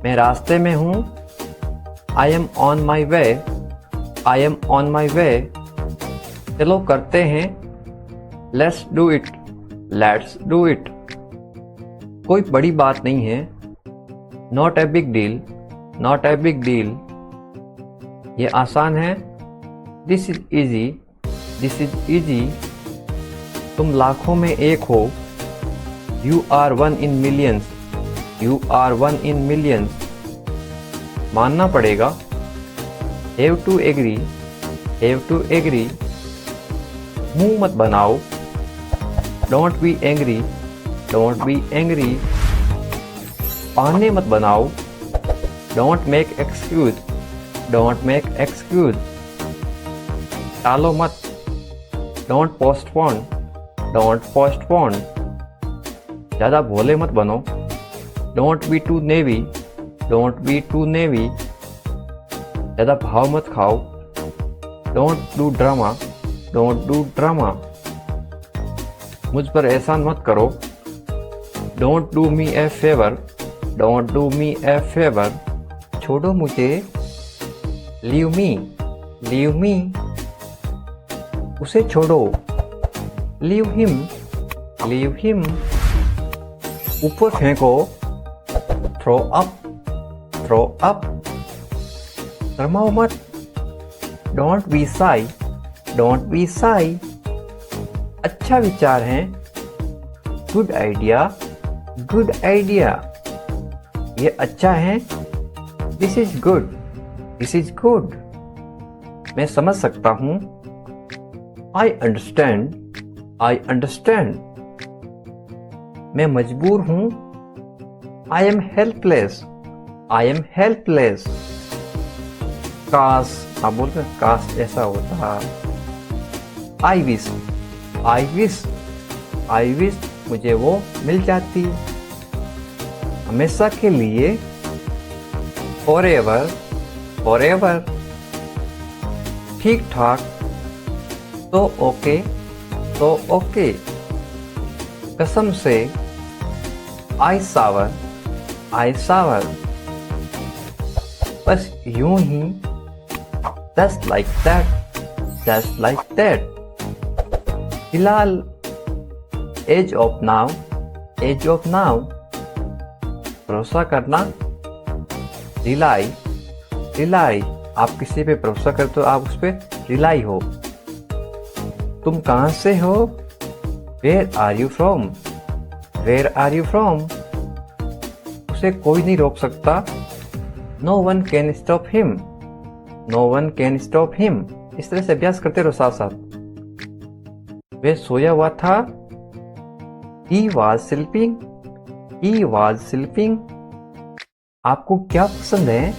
मैं रास्ते में हूँ। I am on my way, I am on my way, चलो करते हैं। Let's do it, let's do it, कोई बड़ी बात नहीं है। Not a big deal, not a big deal, ये आसान है। This is easy, this is easy, तुम लाखों में एक हो। You are one in millions, you are one in millions, मानना पड़ेगा। Have to agree, have to agree, मुंह मत बनाओ। Don't be angry, don't be angry, बहाने मत बनाओ। Don't make excuse, don't make excuse, टालो मत। डोंट पोस्टपोन, डोंट पोस्टपोन, ज़्यादा भोले मत बनो। Don't be too naive, don't be too naive, ज़्यादा भाव मत खाओ। Don't do drama, don't do drama, मुझ पर एहसान मत करो। Don't do me A favour, don't do me A favour, छोड़ो मुझे। लीव मी, लीव मी, उसे छोड़ो। लीव हिम, लीव हिम, ऊपर फेंको। थ्रो अप, थ्रो अप, शर्माओ मत। Don't be Sai, don't be Sai, अच्छा विचार है। गुड आइडिया, गुड आइडिया, ये अच्छा है। This is good, this is good, मैं समझ सकता हूँ। आई अंडरस्टैंड, आई अंडरस्टैंड, मैं मजबूर हूँ। I am helpless, I am helpless, काश, आप बोलते हैं काश ऐसा होता। I wish, I wish, I wish मुझे वो मिल जाती। हमेशा के लिए, फॉरएवर, फॉरएवर, ठीक ठाक, तो ओके, तो ओके, कसम से। आई सावर, आई सावर, बस यूं ही। Just like that, just like that, फिलहाल। As of now, as of now, भरोसा करना। रिलाई, रिलाई, आप किसी पे भरोसा करते हो, आप उस पर रिलाई हो। तुम कहाँ से हो। Where are you from, where are you from, उसे कोई नहीं रोक सकता। No one can stop him, no one can stop him, इस तरह से अभ्यास करते रहो साथ साथ। वह सोया हुआ था। He was sleeping, he was sleeping, आपको क्या पसंद है।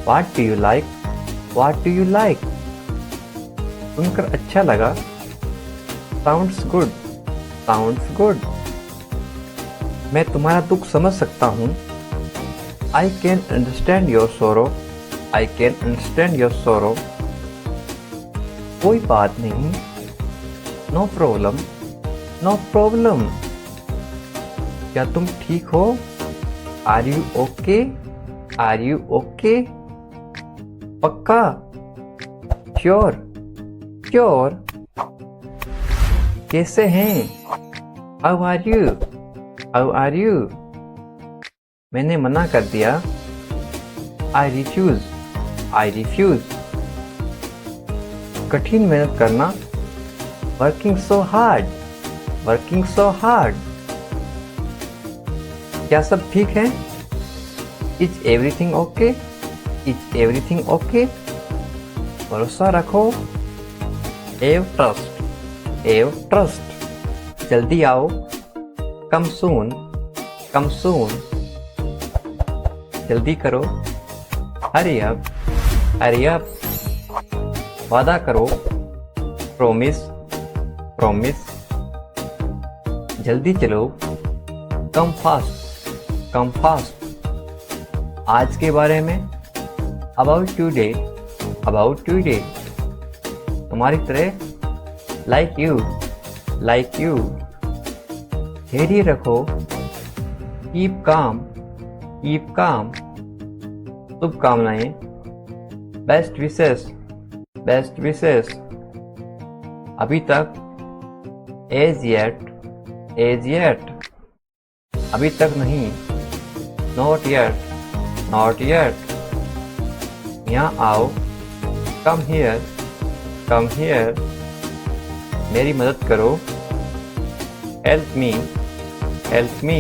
What do you like, what do you like, सुनकर अच्छा लगा। Sounds good, sounds good, मैं तुम्हारा दुख समझ सकता हूँ। I can understand your sorrow, I can understand your sorrow, कोई बात नहीं। No problem, नो प्रॉब्लम, क्या तुम ठीक हो। Are you okay, are you okay, पक्का, श्योर, श्योर, कैसे हैं। How are you, how are you, मैंने मना कर दिया। आई रिफ्यूज, आई रिफ्यूज, कठिन मेहनत करना। Working so hard, working so hard, क्या सब ठीक है। Is everything okay, is everything okay, भरोसा रखो। हैव ट्रस्ट, हैव ट्रस्ट, जल्दी आओ। कम सून, कम सून, जल्दी करो। हरी अप, हरी अप, वादा करो। प्रॉमिस, प्रॉमिस, जल्दी चलो। कम फास्ट, कम फास्ट, आज के बारे में, अबाउट टुडे, अबाउट टुडे। तुम्हारी तरह, लाइक यू, लाइक यू। धैर्य रखो, कीप काम, कीप काम। शुभकामनाएं, बेस्ट विशेस, बेस्ट विशेस। अभी तक, एज येट, एज येट। अभी तक नहीं, नॉट येट, नॉट येट। यहाँ आओ, कम हियर, कम हियर। मेरी मदद करो, हेल्प मी, हेल्प मी।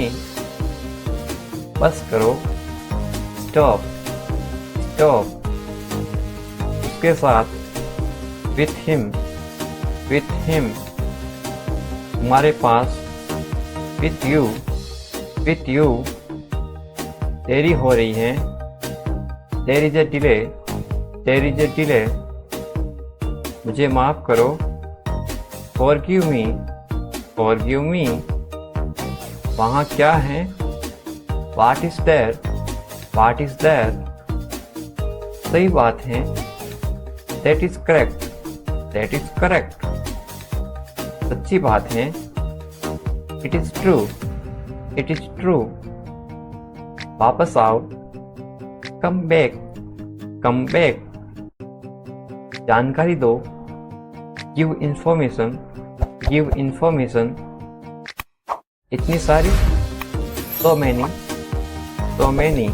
बस करो, स्टॉप, स्टॉप। उसके साथ, विथ हिम, विथ हिम। तुम्हारे पास, विथ यू, विथ यू। देरी हो रही है, there is a delay, there is a delay. मुझे माफ करो, फॉरगिव मी, फॉरगिव मी। वहाँ क्या है, what is there, what is there. सही बात है, that is correct, that is correct. सच्ची बात है, it is true, it is true. वापस आओ, कम बैक, कम बैक। जानकारी दो, गिव इंफॉर्मेशन, गिव इंफॉर्मेशन। इतनी सारी, so many, so many।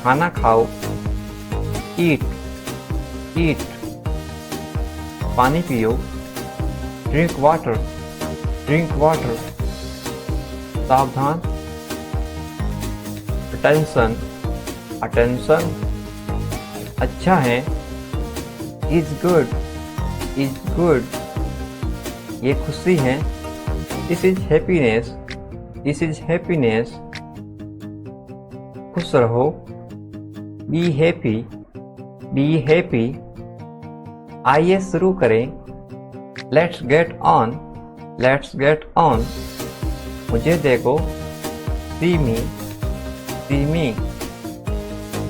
खाना खाओ, eat, eat। पानी पियो, drink water, drink water। सावधान, attention, attention। अच्छा है, is good, is good। ये खुशी है, this is happiness, this is happiness। खुश रहो, be happy, be happy। आइए शुरू करें, let's get on, let's get on। मुझे देखो, see me, see me।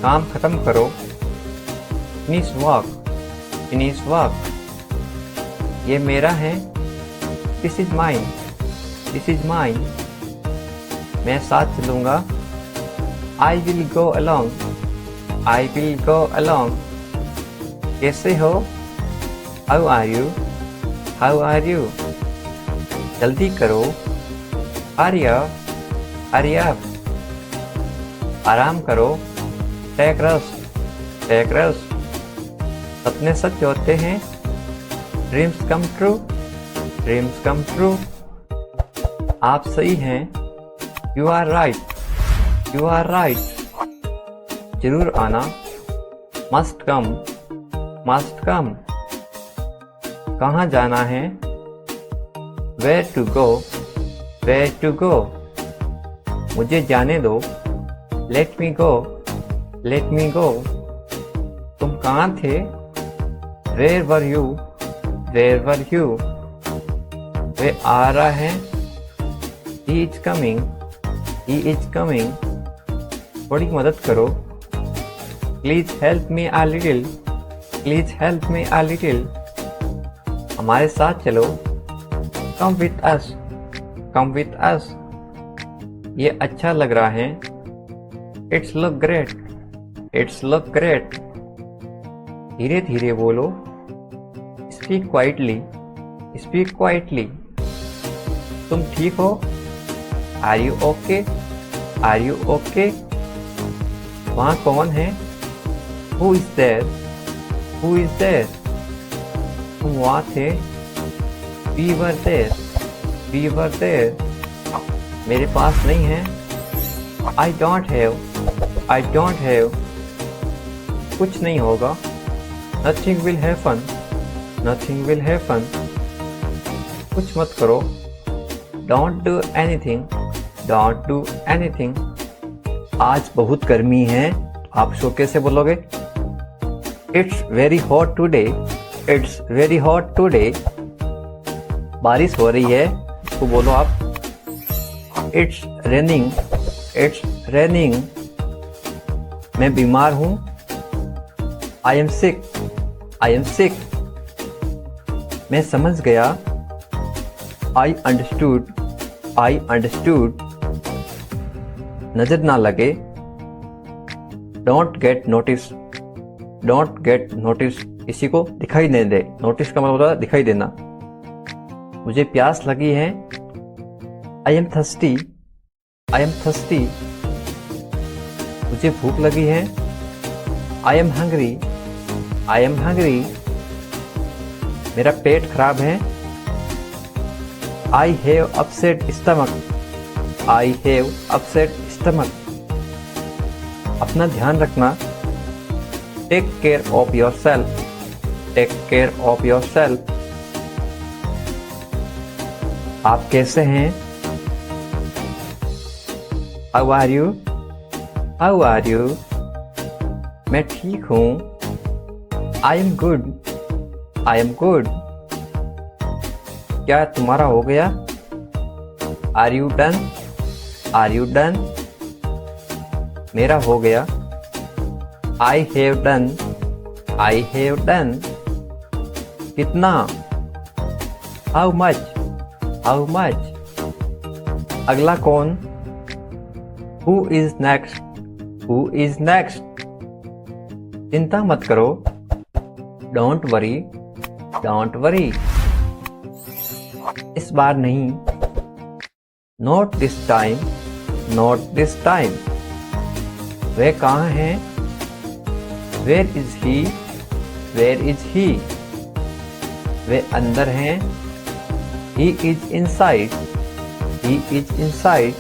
काम खत्म करो, finish work, finish work। ये मेरा है, this is mine, this is mine। मैं साथ चलूँगा, I will go along, I will go along। कैसे हो, how are you, how are you। जल्दी करो, hurry up, hurry up। आराम करो, take rest, take rest। सपने सच होते हैं, dreams come true, dreams come true। आप सही हैं, you are right, you are right। जरूर आना, must come, must come। कहाँ जाना है, where to go, where to go। मुझे जाने दो, let me go, let me go। तुम कहाँ थे, where were you, where were you। वे आ रहा है, he is coming, he is coming। थोड़ी मदद करो, please help me a little, please help me a little। हमारे साथ चलो, कम विथ अस, कम विथ अस। ये अच्छा लग रहा है, it's look great, it's look great. धीरे धीरे बोलो, स्पीक क्वाइटली, स्पीक क्वाइटली। तुम ठीक हो, are you okay, are you okay. वहाँ कौन है, who is there, who is there. तुम वहाँ थे, we were there, we were there. मेरे पास नहीं है, I don't have, I don't have. कुछ नहीं होगा, nothing will happen, nothing will happen. कुछ मत करो, don't do anything, don't do anything. आज बहुत गर्मी है, आप शो कैसे बोलोगे, it's very hot today, it's very hot today. बारिश हो रही है, इसको बोलो आप, इट्स रेनिंग, इट्स रेनिंग। मैं बीमार हूँ। I am sick. I am sick. मैं समझ गया। I understood. I understood. नजर ना लगे। Don't get notice. Don't get notice. किसी को दिखाई नहीं दे। नोटिस का मतलब होता है दिखाई देना। मुझे प्यास लगी है। I am thirsty. I am thirsty. मुझे भूख लगी है। I am hungry. I am hungry. मेरा पेट खराब है। I have upset stomach. I have upset stomach. अपना ध्यान रखना। Take care of yourself. Take care of yourself. आप कैसे हैं? How are you? How are you? मैं ठीक हूँ। I am good. I am good. क्या तुम्हारा हो गया? Are you done? Are you done? मेरा हो गया। I have done. I have done. कितना? How much? How much? अगला कौन? Who is next? Who is next? चिंता मत करो। Don't worry. Don't worry. इस बार नहीं। Not this time. Not this time. वे कहाँ हैं? Where is he? Where is he? वे अंदर हैं। He is inside. He is inside.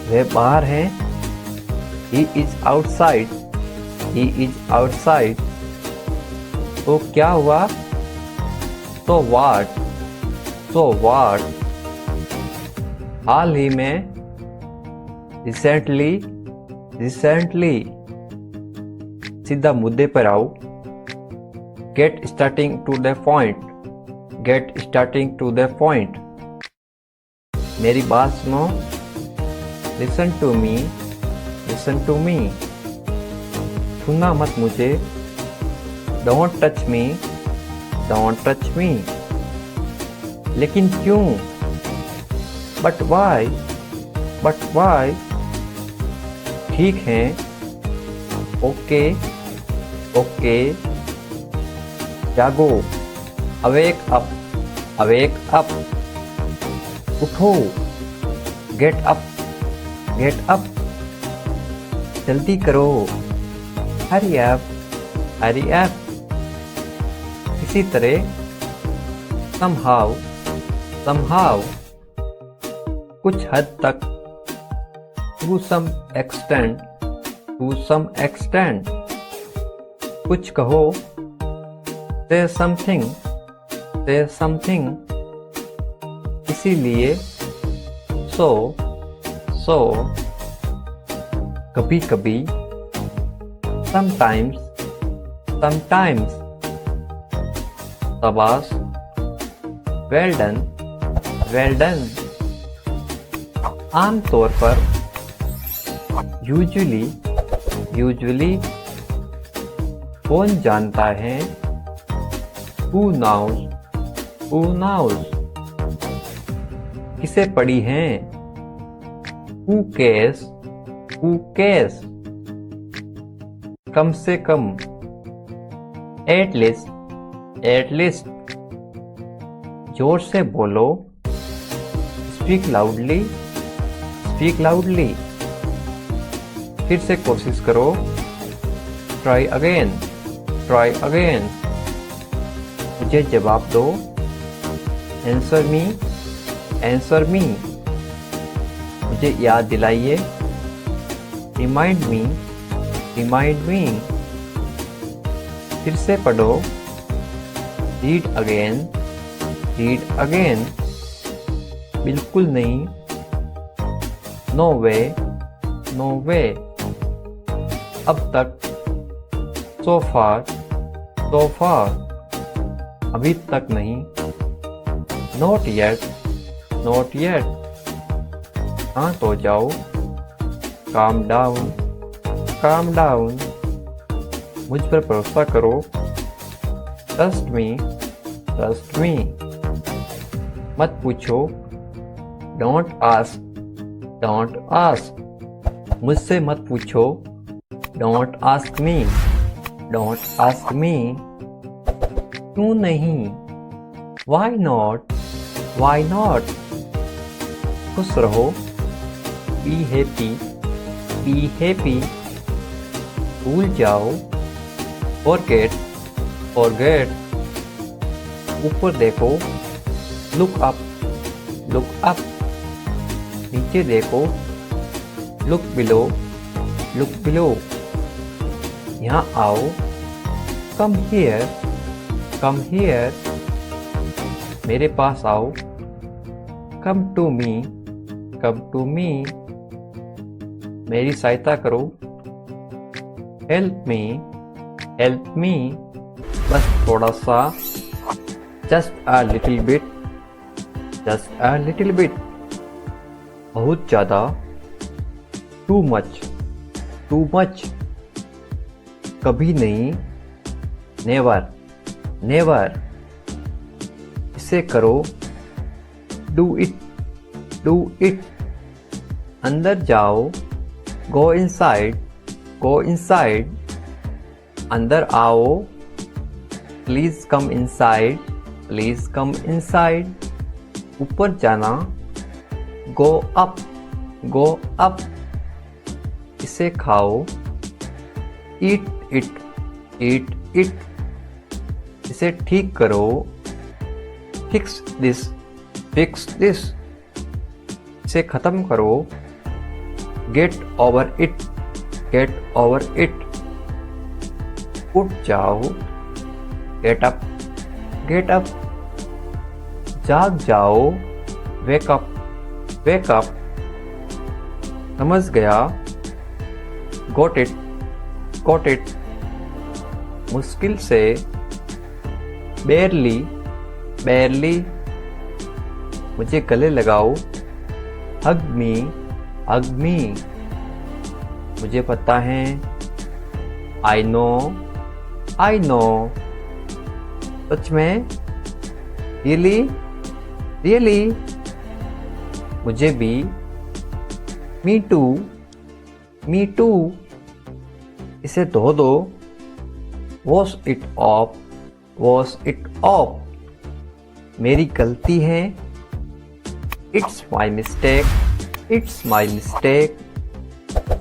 वे बाहर हैं। He is outside. He is outside. तो क्या हुआ? तो व्हाट? तो व्हाट? हाल ही में। रिसेंटली। रिसेंटली। सीधा मुद्दे पर आओ। Get starting to the point. Get starting to the point. मेरी बात सुनो। Listen to me. Listen to me. छूना मत मुझे। Don't touch me. Don't touch me. लेकिन क्यों? But why? But why? ठीक है। ओके। ओके। जागो। Awake up. Awake up. उठो। Get up. Get up. जल्दी करो। Hurry up. Hurry up. इसी तरह somehow। somehow। कुछ हद तक। to some extent। to some extent। कुछ कहो। say something। say something। इसीलिए। so। so। कभी कभी। sometimes। sometimes। शाबाश। well done। well done। आमतौर पर। usually। usually। कौन जानता है? who knows। who knows। किसे पढ़ी हैं? who cares। who cares। कम से कम। at least। at least। जोर से बोलो। Speak loudly. Speak loudly. फिर से कोशिश करो। Try again. Try again. मुझे जवाब दो। Answer me. Answer me. मुझे याद दिलाइए। Remind me. Remind me. फिर से पढ़ो। Read again. Read again. बिल्कुल नहीं। नो वे। नो वे। अब तक। सो फार। सो फार। अभी तक नहीं। Not yet. Not yet. शांत हो जाओ। Calm down. काम डाउन, मुझ पर भरोसा करो, ट्रस्ट मी, ट्रस्ट मी। मत पूछो, डोंट आस्क, डोंट आस्क, मुझसे मत पूछो, don't ask me, don't ask me. क्यों नहीं, वाई नॉट, वाई नॉट। खुश रहो, बी हैप्पी, बी हैप्पी। भूल जाओ, फॉरगेट, फॉरगेट। ऊपर देखो, लुक अप, लुक अप। नीचे देखो, लुक बिलो, लुक बिलो। यहाँ आओ, कम हियर, कम हियर। मेरे पास आओ, कम to me, come to me. मेरी सहायता करो, हेल्प मी, हेल्प मी। बस थोड़ा सा, just a little bit, just a little bit. बहुत ज़्यादा, टू मच, टू मच। कभी नहीं, नेवर, नेवर। इसे करो, डू इट, डू इट। अंदर जाओ, गो इनसाइड, गो इनसाइड। अंदर आओ, please come inside, please come inside. ऊपर जाना, गो अप, गो अप। इसे खाओ, ईट इट, ईट इट। इसे ठीक करो, फिक्स दिस, फिक्स दिस। इसे खत्म करो, get over it, get over it. उठ जाओ, गेट अप, गेट अप। जाग जाओ, वेक अप, वेक अप। समझ गया, गॉट इट, गॉट इट। मुश्किल से, बेयरली, बेयरली। मुझे गले लगाओ, हग मी, हग मी। मुझे पता है, आई नो, आई नो। सच में, रियली, रियली। मुझे भी, मी टू, मी टू। इसे धो दो, wash it of, wash it of. मेरी गलती है, it's my mistake, it's my mistake.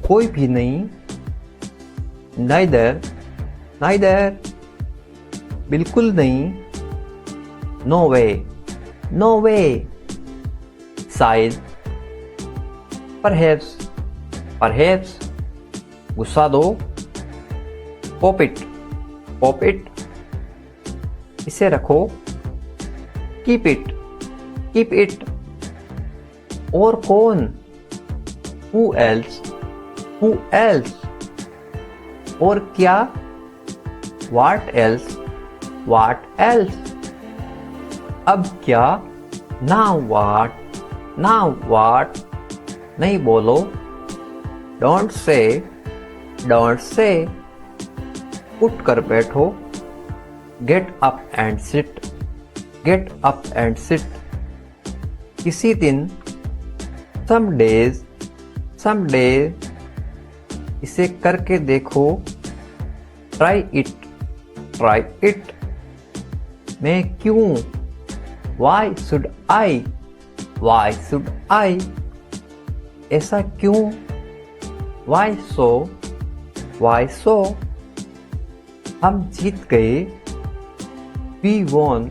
कोई भी नहीं, नाइदर, नाइदर। बिल्कुल नहीं, नो वे, नो वे। शायद, परहैप्स, परहैप्स। गुस्सा दो, पॉप इट, पॉप इट। इसे रखो, कीप इट, कीप इट। और कौन, हु एल्स, हु एल्स। और क्या, व्हाट एल्स, व्हाट एल्स। अब क्या, नाउ व्हाट, नाउ व्हाट। नहीं बोलो, डोंट से, डोंट से। उठ कर बैठो, get up and sit, get up and sit. किसी दिन, सम डेज, सम डेज। इसे करके देखो, ट्राई इट, ट्राई इट। मैं क्यों, why should I, why should I. ऐसा क्यों, वाई सो, वाई सो। हम जीत गए, वी वॉन,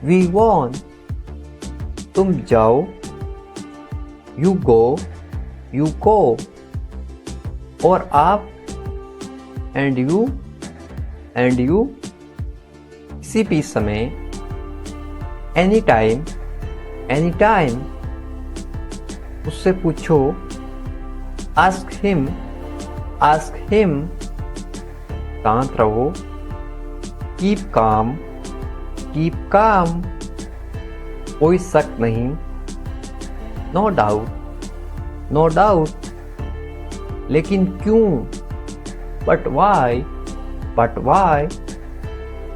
वी वॉन। तुम जाओ, यू गो, यू गो। और आप, एंड यू, एंड यू। किसी भी समय, एनी टाइम, एनी टाइम। उससे पूछो, आस्क हिम, आस्क हिम। शांत रहो, कीप काम, कीप काम। कोई शक नहीं, नो डाउट, नो डाउट। लेकिन क्यों, बट वाई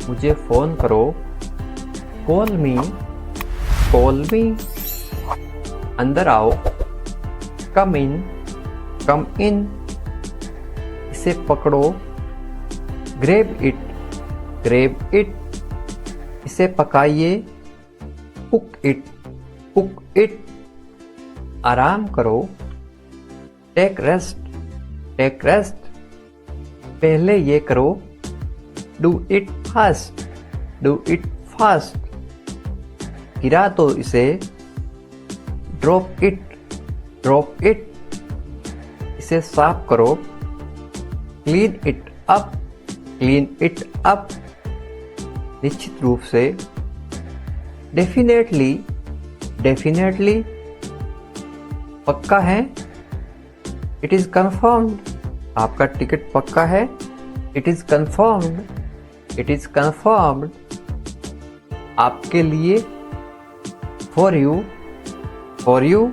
मुझे फ़ोन करो, कॉल मी, अंदर आओ, कम इन, इसे पकड़ो, ग्रेब इट, इसे पकाइए, कुक इट, आराम करो, टेक रेस्ट, पहले ये करो, डू इट फास्ट, गिरा दो इसे, ड्रॉप इट, इसे साफ करो, क्लीन इट अप, निश्चित रूप से, डेफिनेटली, पक्का है, इट इज कंफर्म्ड, आपका टिकट पक्का है, इट इज कंफर्म्ड, आपके लिए, फॉर यू,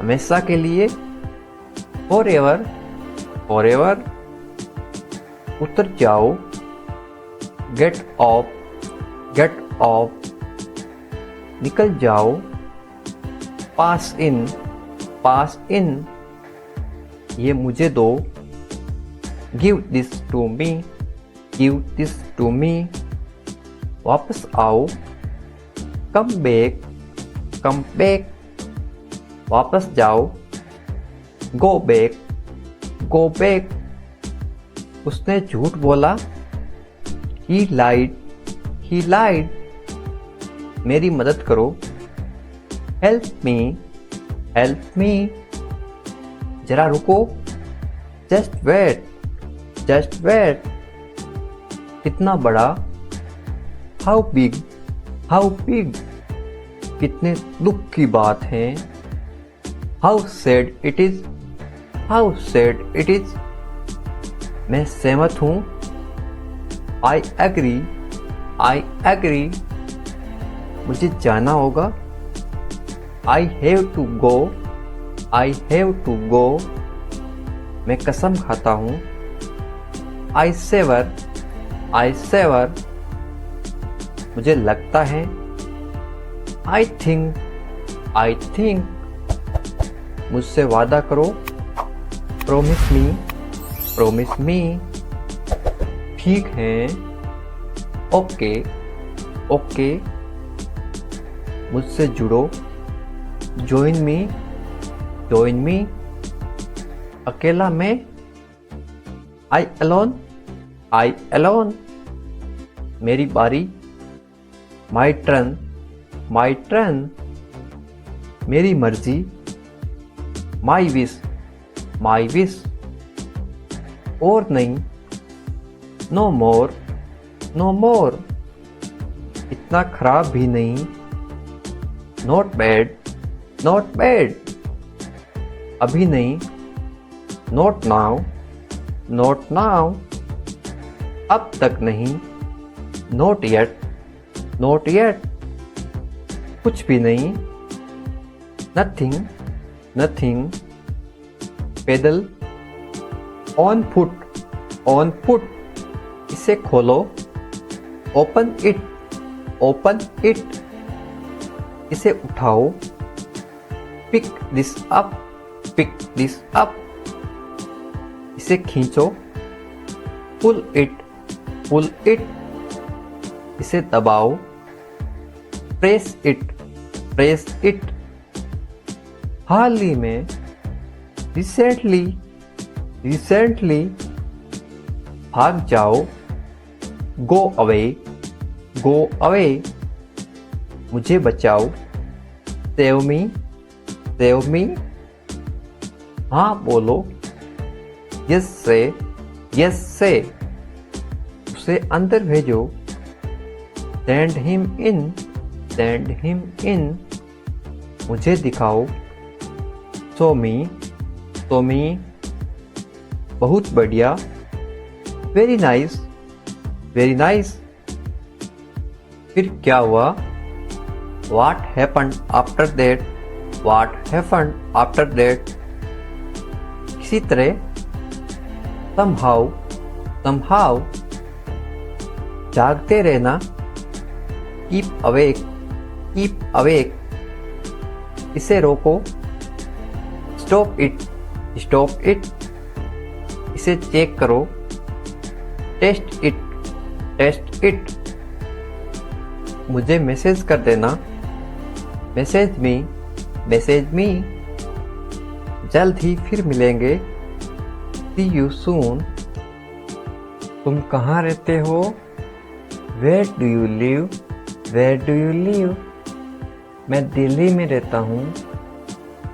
हमेशा के लिए, फॉर एवर, उतर जाओ, गेट ऑफ, निकल जाओ, पास इन, ये मुझे दो, गिव दिस टू मी, वापस आओ, कम बैक, वापस जाओ, गो बैक, उसने झूठ बोला, he lied, मेरी मदद करो, help me, जरा रुको, just wait, कितना बड़ा, how big, कितने दुख की बात है, how sad it is, मैं सहमत हूँ, I agree, मुझे जाना होगा, I have to go, मैं कसम खाता हूँ, I savor, मुझे लगता है, I think, मुझसे वादा करो, promise me, ठीक है, ओके, मुझसे जुड़ो, join me, अकेला मैं, I alone, मेरी बारी, my turn, मेरी मर्जी, my wish, और नहीं, no more, इतना खराब भी नहीं, not bad, अभी नहीं, not now, अब तक नहीं, not yet, कुछ भी नहीं, nothing, पैदल, on foot, इसे खोलो, open it, इसे उठाओ, pick this up, इसे खींचो, pull it, इसे दबाओ, press it, हाल ही में, recently, भाग जाओ, go away, मुझे बचाओ, save me, हाँ बोलो, yes say, उसे अंदर भेजो, send him in, मुझे दिखाओ, show me, बहुत बढ़िया, very nice, फिर क्या हुआ, what happened after that, किसी तरह, somehow जागते रहना, keep awake इसे रोको, stop it इसे चेक करो, टेस्ट इट मुझे मैसेज कर देना, मैसेज मी जल्द ही फिर मिलेंगे, see you soon तुम कहाँ रहते हो, where do you live मैं दिल्ली में रहता हूँ,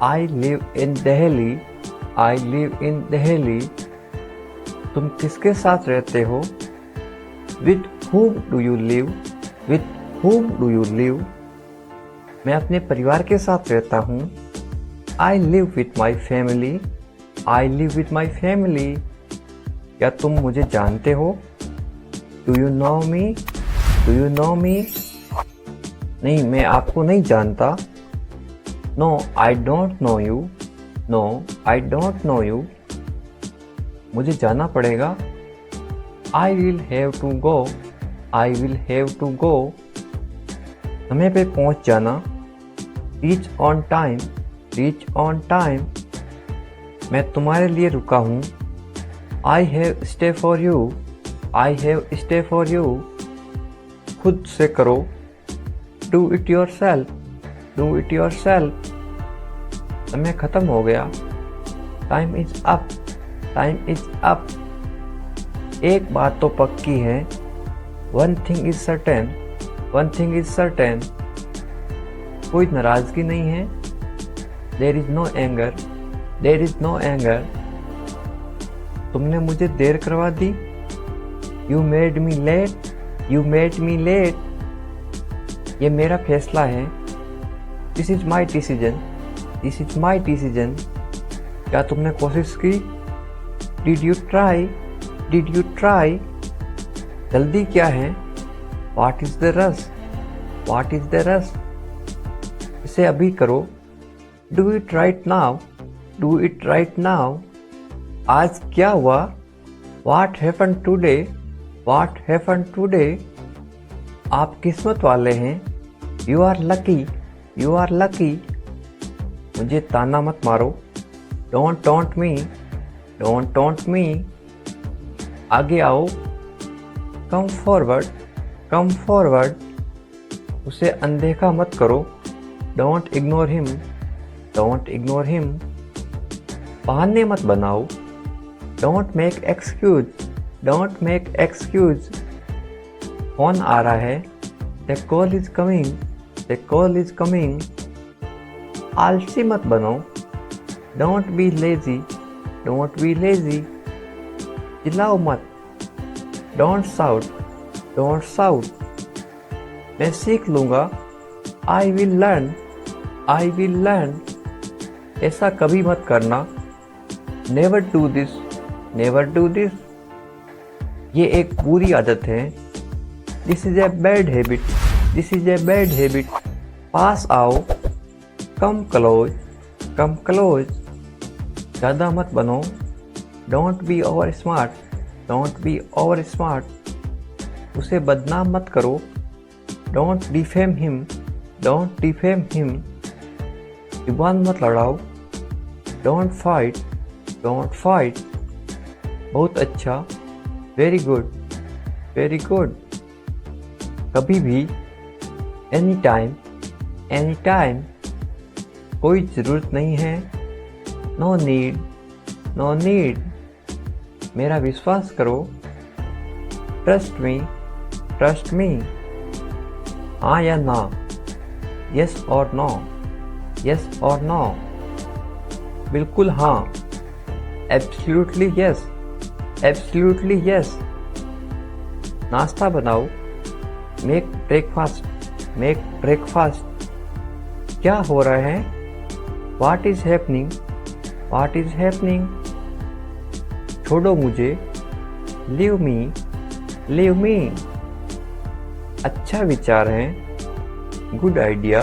I live in Delhi तुम किसके साथ रहते हो, with whom do you live मैं अपने परिवार के साथ रहता हूँ, I live with my family क्या तुम मुझे जानते हो, do you know me नहीं मैं आपको नहीं जानता, no I don't know you मुझे जाना पड़ेगा, I will have to go समय पे पहुंच जाना, reach on time मैं तुम्हारे लिए रुका हूँ, I have stay for you खुद से करो, do it yourself समय खत्म हो गया, time is up एक बात तो पक्की है, one thing is certain कोई नाराजगी नहीं है, there is no anger तुमने मुझे देर करवा दी, you made me late ये मेरा फैसला है, this is my decision क्या तुमने कोशिश की, did you try जल्दी क्या है, what is the rush इसे अभी करो, do it right now आज क्या हुआ, what happened today आप किस्मत वाले हैं, you are lucky मुझे ताना मत मारो, don't taunt me आगे आओ, come forward उसे अनदेखा मत करो, don't ignore him बहाने मत बनाओ, don't make excuse फोन आ रहा है, the call is coming आलसी मत बनो, don't be lazy चिल्लाओ मत, don't shout मैं सीख लूँगा, I will learn ऐसा कभी मत करना, never do this ये एक बुरी आदत है, this is a bad habit पास आओ, come close ज़्यादा मत बनो, don't be over smart उसे बदनाम मत करो, don't defame him जुबान मत लड़ाओ, don't fight बहुत अच्छा, very good कभी भी, anytime कोई ज़रूरत नहीं है, no need मेरा विश्वास करो, trust me हाँ या ना, yes or no बिल्कुल हाँ, absolutely yes नाश्ता बनाओ, make breakfast क्या हो रहा है, what is happening छोड़ो मुझे, leave me अच्छा विचार है, good idea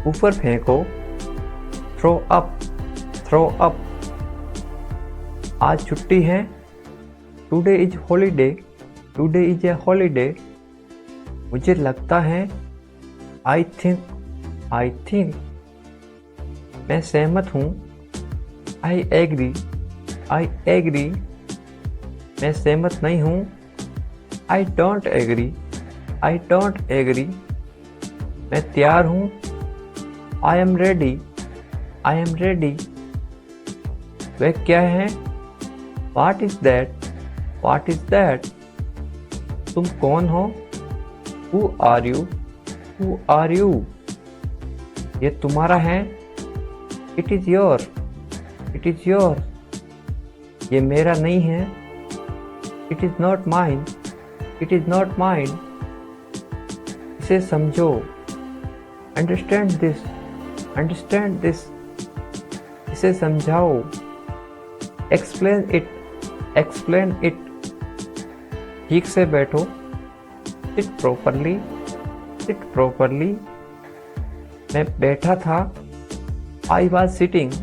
ऊपर फेंको, throw up आज छुट्टी है। Today is holiday. Today is a holiday. मुझे लगता है। I think. I think. मैं सहमत हूँ। I agree. I agree. मैं सहमत नहीं हूँ। I don't agree. I don't agree. मैं तैयार हूँ। I am ready. I am ready. वह क्या है? What is that? What is that? तुम कौन हो? Who are you? Who are you? ये तुम्हारा है। It is your. It is your. ये मेरा नहीं है। It is not mine. It is not mine. इसे समझो। Understand this. Understand this. इसे समझाओ। Explain it. Explain it. ठीक से बैठो। Sit properly. Sit properly. मैं बैठा था। I was sitting.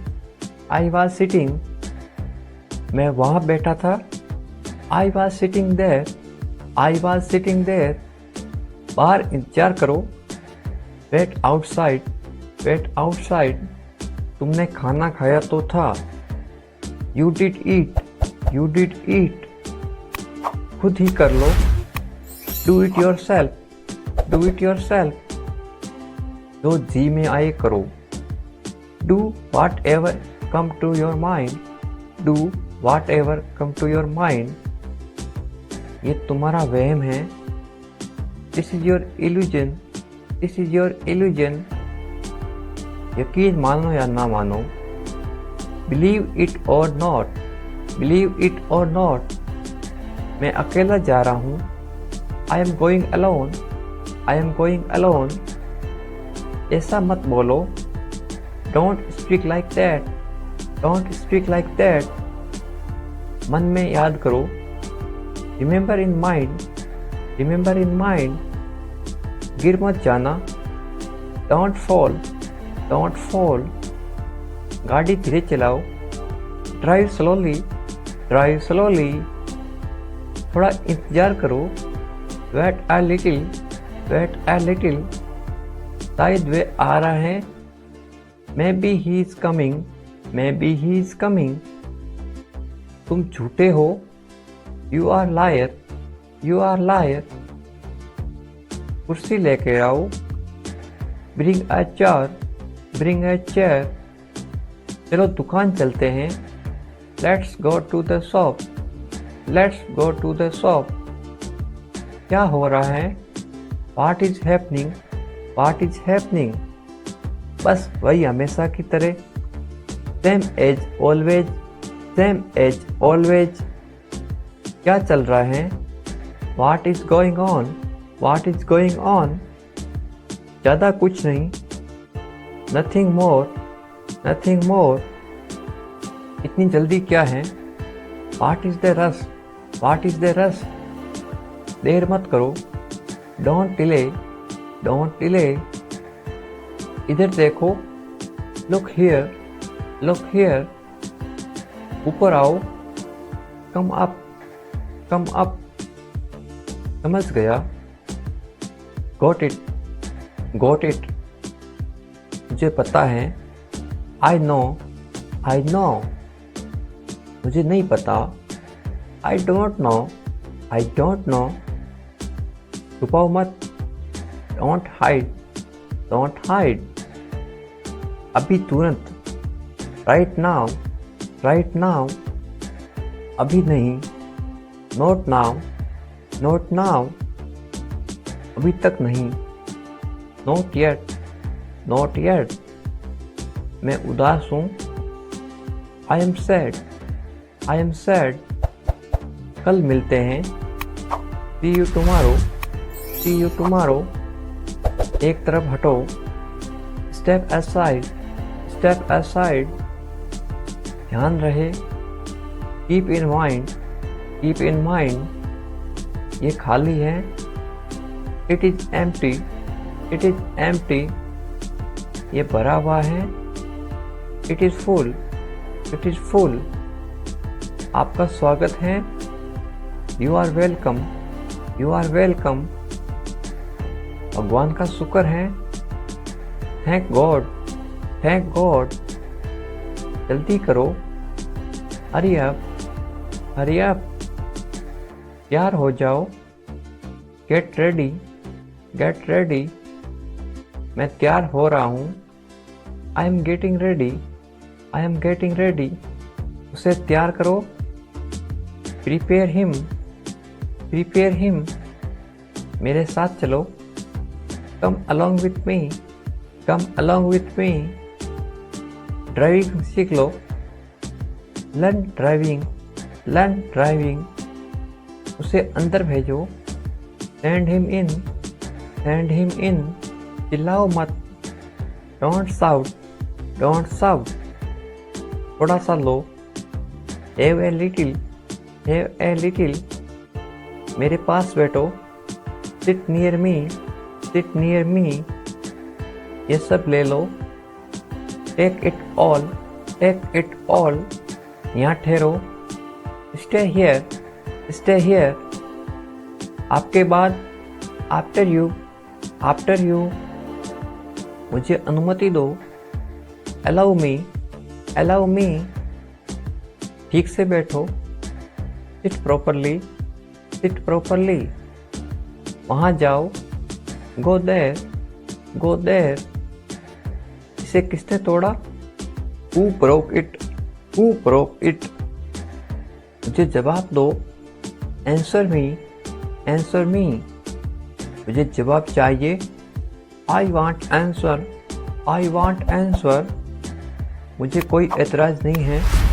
I was sitting. मैं वहाँ बैठा था। I was sitting there. I was sitting there. बाहर इंतजार करो। Wait outside. Wait outside. तुमने खाना खाया तो था। You did eat. You did eat. खुद ही कर लो। Do it yourself. Do it yourself. जो जी में आए करो। Do whatever come to your mind. Do whatever come to your mind. ये तुम्हारा वहम है। This is your illusion. This is your illusion. यकीन मानो या ना मानो। Believe it or not. Believe it or not. मैं अकेला जा रहा हूँ। I am going alone. I am going alone. ऐसा मत बोलो। Don't speak like that. Don't speak like that. मन में याद करो। Remember in mind. Remember in mind. गिर मत जाना। Don't fall. Don't fall. गाड़ी धीरे चलाओ। Drive slowly. Drive slowly. थोड़ा इंतजार करो। Wait a little. Wait a little. शायद वे आ रहा है। Maybe he is coming. Maybe he is coming. तुम झूठे हो। You are liar. You are liar. कुर्सी लेके आओ। Bring a chair. Bring a chair. चलो दुकान चलते हैं। Let's go to the shop. Let's go to the shop. क्या हो रहा है? What is happening? What is happening? बस वही हमेशा की तरह। Same as always. Same as always. क्या चल रहा है? What is going on? What is going on? ज़्यादा कुछ नहीं। Nothing more. Nothing more. इतनी जल्दी क्या है? What is the rush? What is the rush? देर मत करो। Don't delay. Don't delay. इधर देखो। Look here. Look here. ऊपर आओ। Come up. Come up. समझ गया। Got it. Got it. मुझे पता है। I know. I know. मुझे नहीं पता। I don't know. I don't know. छुपाओ मत। Don't hide. Don't hide. अभी तुरंत। Right now. Right now. अभी नहीं। Not now. Not now. अभी तक नहीं। Not yet. Not yet. मैं उदास हूँ। I am sad. I am sad. कल मिलते हैं। See you tomorrow. See you tomorrow. एक तरफ हटो। Step aside. Step aside. ध्यान रहे। Keep in mind. Keep in mind. ये खाली है। It is empty. It is empty. ये भरा हुआ है। It is full. It is full. आपका स्वागत है। You are welcome, you are welcome. भगवान का शुक्र है। Thank God, thank God. जल्दी करो, हरी अप, हरी अप। तैयार हो जाओ, गेट रेडी, गेट रेडी। मैं तैयार हो रहा हूँ। I am getting ready, I am getting ready. उसे तैयार करो। Prepare him, prepare him. मेरे साथ चलो। Come along with me, come along with me. Driving सीख लो। Learn driving, learn driving. उसे अंदर भेजो। Send him in, send him in. चिल्लाओ मत। Don't shout, don't shout. थोड़ा सा लो। Have a little, have a little. मेरे पास बैठो। Sit near me, sit near मी। ये सब ले लो। Take it all, take it all. यहाँ ठहरो। Stay here, stay here. आपके बाद, आफ्टर यू, आफ्टर यू। मुझे अनुमति दो। Allow me, allow me. ठीक से बैठो। Sit properly, sit properly. वहाँ जाओ। Go there, go there. इसे किसने तोड़ा? Who broke it? Who broke it? मुझे जवाब दो। Answer me, answer me। मुझे जवाब चाहिए। I want answer, I want answer। मुझे कोई एतराज़ नहीं है।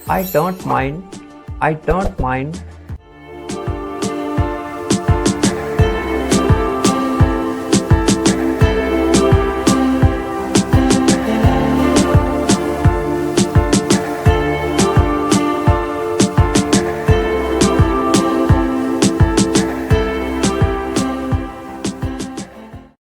I don't mind, I don't mind।